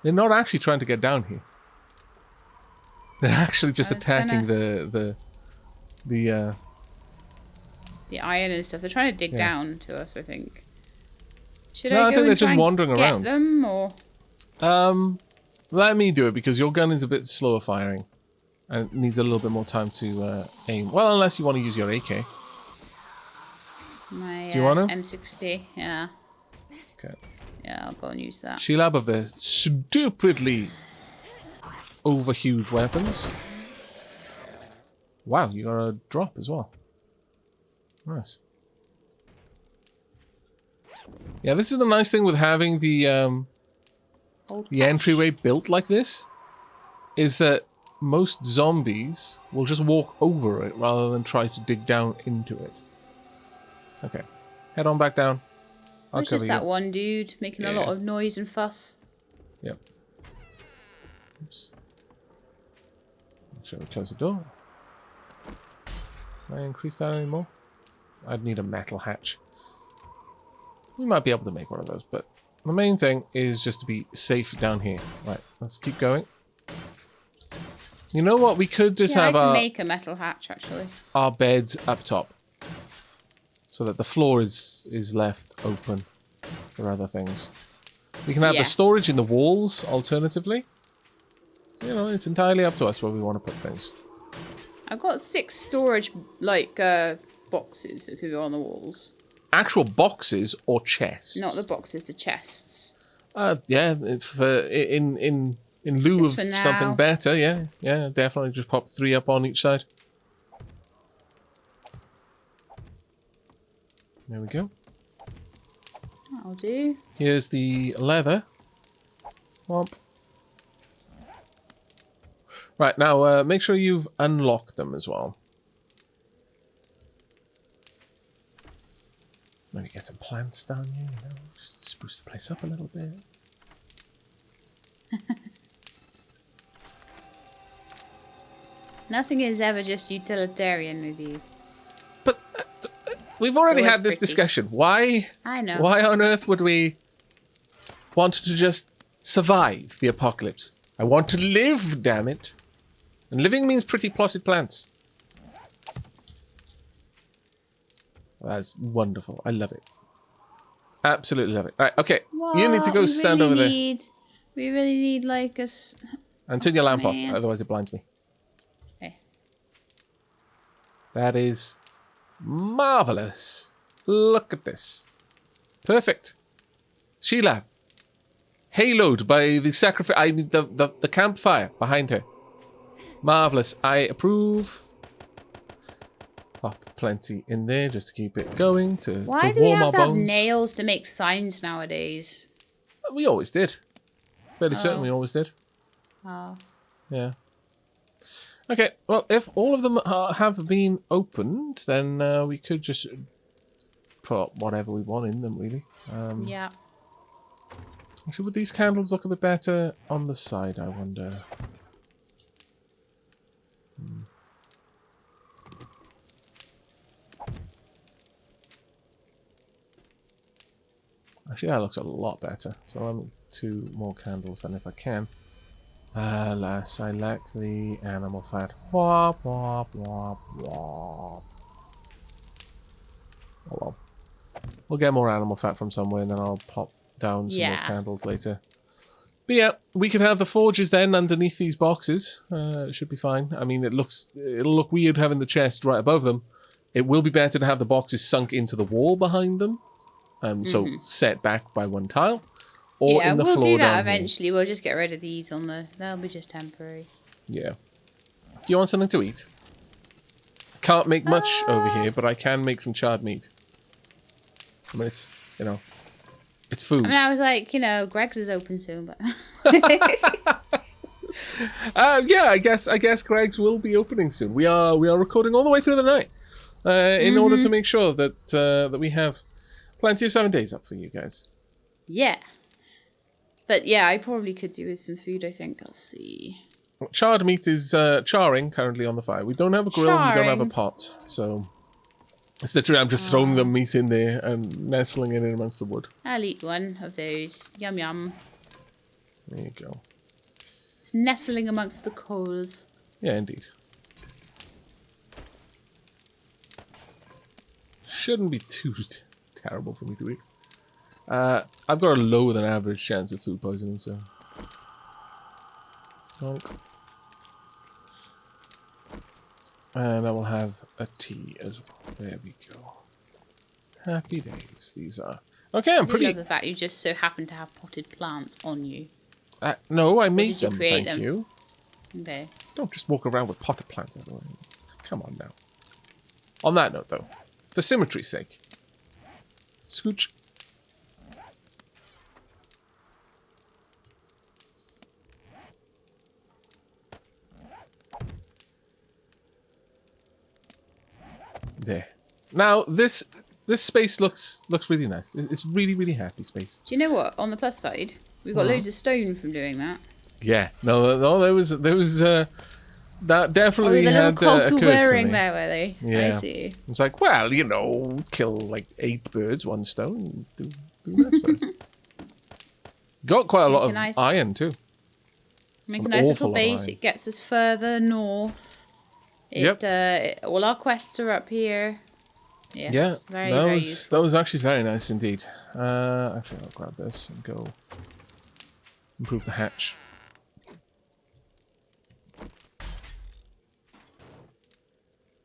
They're not actually trying to get down here. They're actually just attacking the iron and stuff. They're trying to dig down to us, I think. Should No, I I go think they're and just try and wandering get around. them, or... Let me do it because your gun is a bit slower firing. And it needs a little bit more time to aim. Well, unless you want to use your AK. My Do you want to? M60, yeah. Okay. Yeah, I'll go and use that. Shelab of the stupidly overhuge weapons. Wow, you got a drop as well. Nice. Yeah, this is the nice thing with having the entryway built like this, is that most zombies will just walk over it rather than try to dig down into it. Okay, head on back down. I'll It's cover just you. that one dude making a lot Yeah. of noise and fuss. Yep. Oops. Make sure we close the door. Can I increase that anymore? I'd need a metal hatch. We might be able to make one of those, but the main thing is just to be safe down here. Right, let's keep going. You know what? We could just Yeah, I have can make a metal hatch, actually. our beds up top. So that the floor is left open for other things. We can have Yeah. the storage in the walls, alternatively. So, you know, it's entirely up to us where we want to put things. I've got 6 storage, like, boxes that could go on the walls. Actual boxes or chests? Not the boxes, the chests. Yeah, if, in lieu Just of for something now. better, yeah, definitely just pop 3 up on each side. There we go. That'll do. Here's the leather. Womp. Right, now make sure you've unlocked them as well. Maybe get some plants down here, you know, just spruce the place up a little bit. Nothing is ever just utilitarian with you. But we've already Always had this pretty. discussion. Why I know. Why on earth would we want to just survive the apocalypse? I want to live, damn it. And living means pretty plotted plants. That's wonderful. I love it. Absolutely love it. All right, okay. You need to go stand over there. We really need like a... And turn your lamp off, Man. otherwise it blinds me. Okay. That is marvelous. Look at this. Perfect. Sheila. Haloed by the sacrifice. I mean, the campfire behind her. Marvelous. I approve. Pop plenty in there just to keep it going. Why do we have to have nails to make signs nowadays? We always did. Fairly certain we always did. Oh. Yeah. Okay, well, if all of them have been opened, then we could just put whatever we want in them, really. Yeah. Actually, would these candles look a bit better on the side, I wonder? Actually, that looks a lot better. So let me 2 more candles, and if I can. Alas, I lack the animal fat. Wop, wop, wop, wop. Oh well. We'll get more animal fat from somewhere, and then I'll plop down some more candles later. But yeah, we could have the forges then underneath these boxes. It should be fine. I mean, it'll look weird having the chest right above them. It will be better to have the boxes sunk into the wall behind them. So set back by 1 tile. Or in the floor we'll do that down eventually. here. We'll just get rid of these on the... They'll be just temporary. Yeah. Do you want something to eat? Can't make much over here, but I can make some charred meat. I mean, it's, it's food. I mean, I was like, Greg's is open soon, but... Yeah, I guess Greg's will be opening soon. We are recording all the way through the night in order to make sure that that we have plenty of 7 days up for you guys. Yeah. But yeah, I probably could do with some food, I think. I'll see. Charred meat is charring currently on the fire. We don't have a grill, we don't have a pot. So it's literally I'm just throwing the meat in there and nestling it in amongst the wood. I'll eat one of those. Yum yum. There you go. It's nestling amongst the coals. Yeah, indeed. Shouldn't be too terrible for me to eat. I've got a lower than average chance of food poisoning, so... Donk. And I will have a tea as well. There we go. Happy days, these are. Okay, I'm pretty... I love the fact you just so happen to have potted plants on you. No, I made them, thank them? you. Okay. Don't just walk around with potted plants everywhere. Come on now. On that note, though, for symmetry's sake, scooch. There. Now this space looks really nice. It's really happy space. Do you know what? On the plus side, we've got loads of stone from doing that. Yeah. No. There was that definitely the had little cogs occurred were wearing to me. there, were they? Yeah. I see. It's like, well, kill like 8 birds, 1 stone. Do this first. Got quite a lot of iron too. Make a nice little base. It gets us further north. All our quests are up here. Yes, yeah, very that was actually very nice indeed. Actually, I'll grab this and go improve the hatch.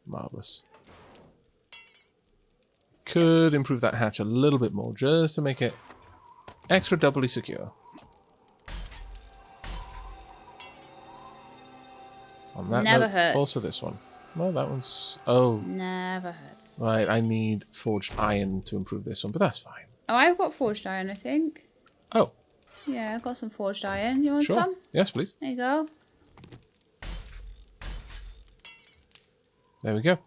Marvelous. Could improve that hatch a little bit more just to make it extra doubly secure. On that Never note, hurts. also this one. Well, that one's... Oh. Never hurts. Right, I need forged iron to improve this one, but that's fine. Oh, I've got forged iron, I think. Oh. Yeah, I've got some forged iron. You want Sure. some? Yes, please. There you go. There we go.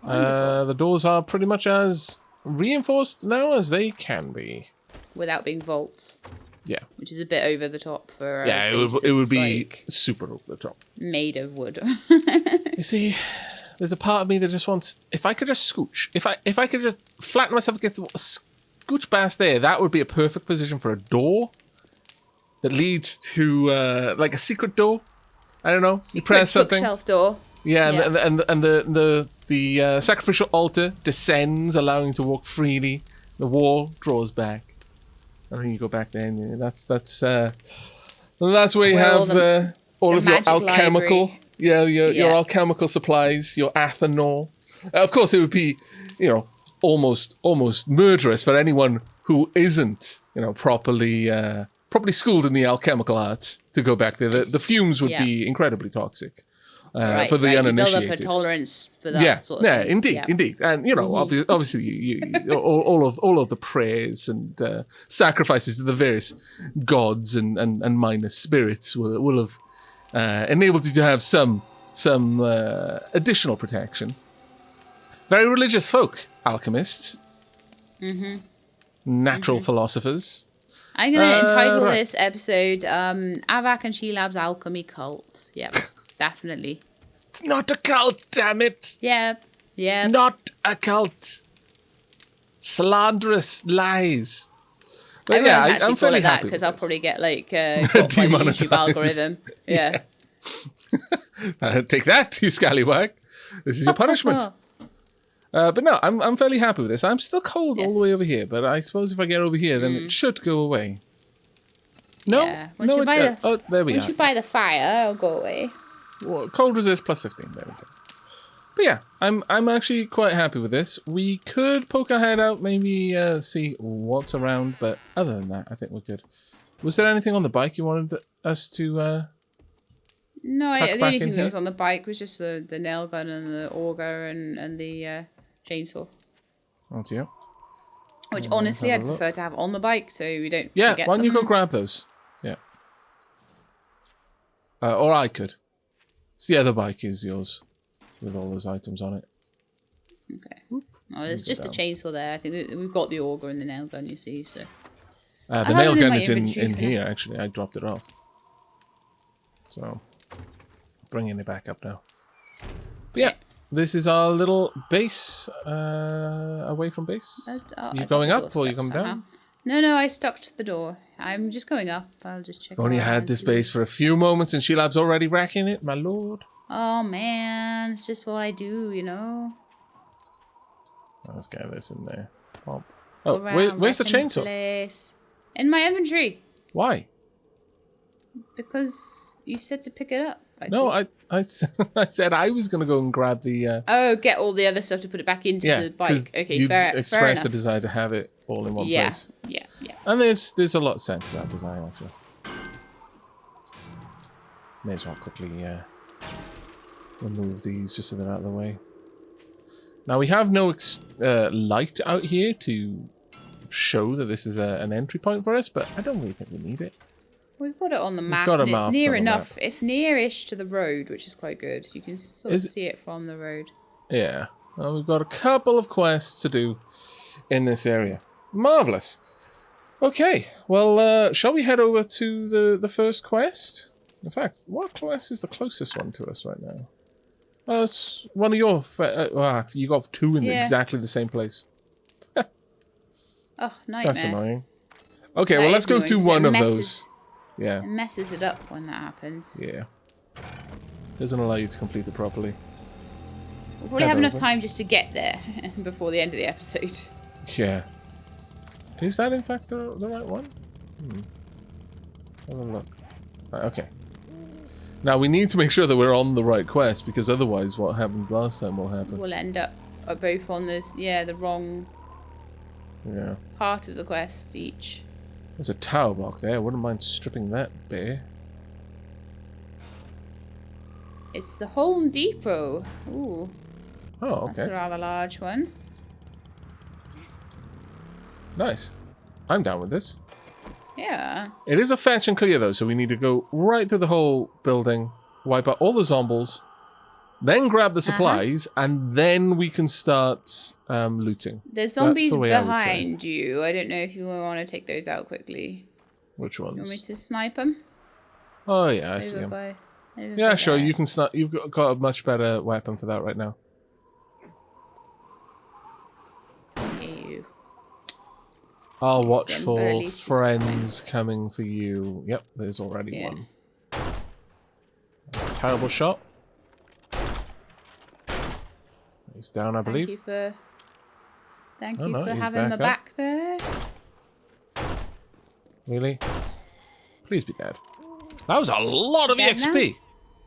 The doors are pretty much as reinforced now as they can be. Without being vaults. Yeah. Which is a bit over the top for yeah, it would be like super over the top. Made of wood. You see, there's a part of me that just wants... If I could just scooch, if I could just flatten myself against the scooch past there, that would be a perfect position for a door that leads to like a secret door. I don't know. You press something. Bookshelf door. Yeah, and the sacrificial altar descends, allowing you to walk freely The war draws back. And then you go back there, and that's where you Well, have all of your magic alchemical, library. your alchemical supplies, your athanol. Of course, it would be, almost murderous for anyone who isn't, properly schooled in the alchemical arts to go back there. The fumes would be incredibly toxic. For the uninitiated. You build up a tolerance for that sort of thing. Indeed. And, obviously, all of the prayers and sacrifices to the various gods and minor spirits will have enabled you to have some additional protection. Very religious folk, alchemists. Natural philosophers. I'm going to entitle this episode Aavak and Shelab's Alchemy Cult. Yep. Definitely. It's not a cult, damn it. Yeah. Not a cult. Slanderous lies. But I'm fairly happy because I'll probably get got by the YouTube algorithm. Yeah. Take that, you scallywag. This is your punishment. But no, I'm fairly happy with this. I'm still cold all the way over here, but I suppose if I get over here, then it should go away. No, there we are. Once you buy the fire, it'll go away. Well, cold resist plus 15. There we go. But yeah, I'm actually quite happy with this. We could poke our head out, maybe see what's around, but other than that, I think we're good. Was there anything on the bike you wanted us to? No, the only thing that was on the bike was just the nail gun and the auger and the chainsaw. Oh dear. Which honestly, I'd prefer to have on the bike so we don't. Yeah, forget why don't you them. go grab those? Yeah. Or I could. So yeah, the bike is yours with all those items on it. Okay. Oh, there's just the chainsaw there. I think we've got the auger and the nail gun, you see. So. The nail gun is in here, actually. I dropped it off. So, bringing it back up now. But yeah, this is our little base away from base. You going up or you coming down? No, I stuck the door. I'm just going up. I'll just check. Only had this base for a few moments and Shelab's already racking it, my lord. Oh man, it's just what I do, Let's get this in there. Pop. Oh, where's the chainsaw? In my inventory. Why? Because you said to pick it up. I said I was going to go and grab the... get all the other stuff to put it back into the bike. Okay, fair enough. Expressed the desire to have it all in one place. Yeah. And there's a lot of sense to that design, actually. May as well quickly remove these just so they're out of the way. Now, we have no light out here to show that this is an entry point for us, but I don't really think we need it. We've got it on the map. It's near enough. It's nearish to the road, which is quite good. You can sort of see it from the road. Yeah. Well, we've got a couple of quests to do in this area. Marvellous. Okay. Well, shall we head over to the first quest? In fact, what quest is the closest one to us right now? Oh, it's one of your... you got two in exactly the same place. Oh, nightmare. That's annoying. Okay, well, let's go to one of those. Yeah. It messes it up when that happens. Yeah. Doesn't allow you to complete it properly. We'll probably have enough time just to get there before the end of the episode. Yeah. Is that in fact the right one? Have a look. Okay. Now we need to make sure that we're on the right quest, because otherwise what happened last time will happen. We'll end up both on this, the wrong part of the quest each. There's a tower block there. I wouldn't mind stripping that bare. It's the Home Depot. Ooh. Oh, okay. That's a rather large one. Nice. I'm down with this. Yeah. It is a fetch and clear, though, so we need to go right through the whole building, wipe out all the zombies, then grab the supplies, and then we can start looting. There's zombies behind you. I don't know if you want to take those out quickly. Which ones? You want me to snipe them? Oh, yeah, I see them. Yeah, sure, you can snipe. You've got a much better weapon for that right now. Ew. I'll watch for friends coming for you. Yep, there's already one. Terrible shot. He's down, I believe. Thank you for Thank Oh, you no, for he's having my back back there. Really? Please be dead. That was a lot of Dead EXP. now?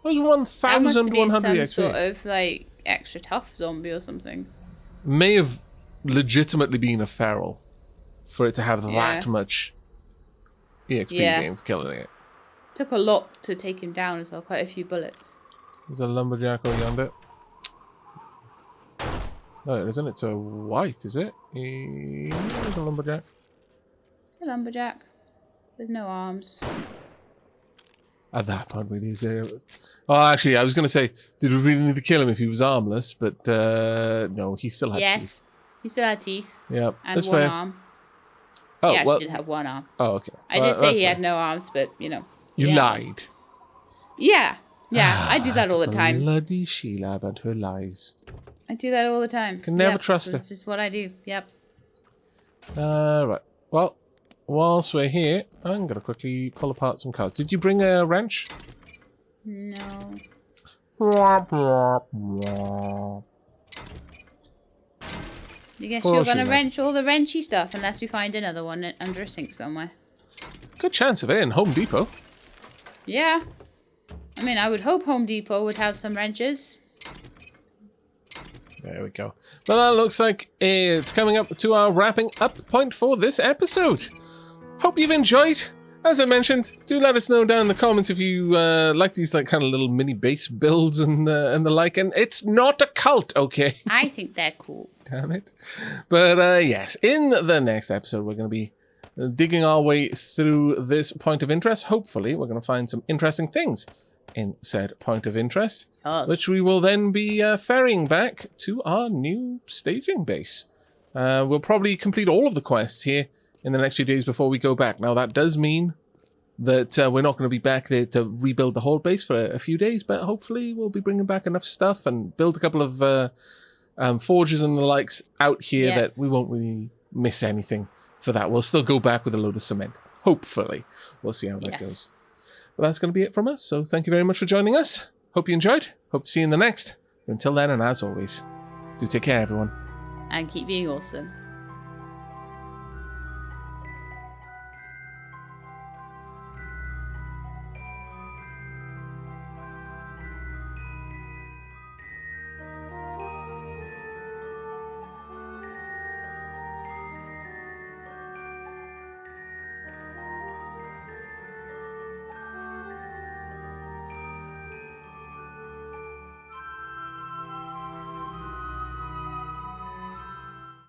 That was That must have been 1,100 some EXP. sort of like extra tough zombie or something. May have legitimately been a feral for it to have Yeah. that much EXP Yeah. gain for killing it. Took a lot to take him down as well. Quite a few bullets. There's a lumberjack over yonder. No, it isn't. It's a white, is it? There's a lumberjack. A lumberjack with no arms. At that point, really, is there... Oh, actually, I was going to say, did we really need to kill him if he was armless? But, no, he still had teeth. Yes. He still had teeth. Yeah, And that's one fair. arm. Oh, He actually well... did have one arm. Oh, okay. I did say he had no arms, but, you know. You yeah. lied. Yeah. Yeah, I do that all the time. Lady Shelab and her lies. I do that all the time. Can never trust her. That's just what I do. Yep. Right. Well, whilst we're here, I'm going to quickly pull apart some cars. Did you bring a wrench? No. I guess you're going to wrench all the wrenchy stuff unless we find another one under a sink somewhere. Good chance of it in Home Depot. Yeah. I mean, I would hope Home Depot would have some wrenches. There we go. Well, that looks like it's coming up to our wrapping up point for this episode. Hope you've enjoyed. As I mentioned, do let us know down in the comments if you like these like kind of little mini base builds and the like. And it's not a cult, okay? I think they're cool. Damn it. But yes, in the next episode, we're going to be digging our way through this point of interest. Hopefully, we're going to find some interesting things in said point of interest, which we will then be ferrying back to our new staging base. We'll probably complete all of the quests here in the next few days before we go back. Now, that does mean that we're not going to be back there to rebuild the whole base for a few days, but hopefully we'll be bringing back enough stuff and build a couple of forges and the likes out here that we won't really miss anything for that. We'll still go back with a load of cement. Hopefully. We'll see how that goes. But that's going to be it from us. So thank you very much for joining us. Hope you enjoyed. Hope to see you in the next. But until then, and as always, do take care, everyone. And keep being awesome.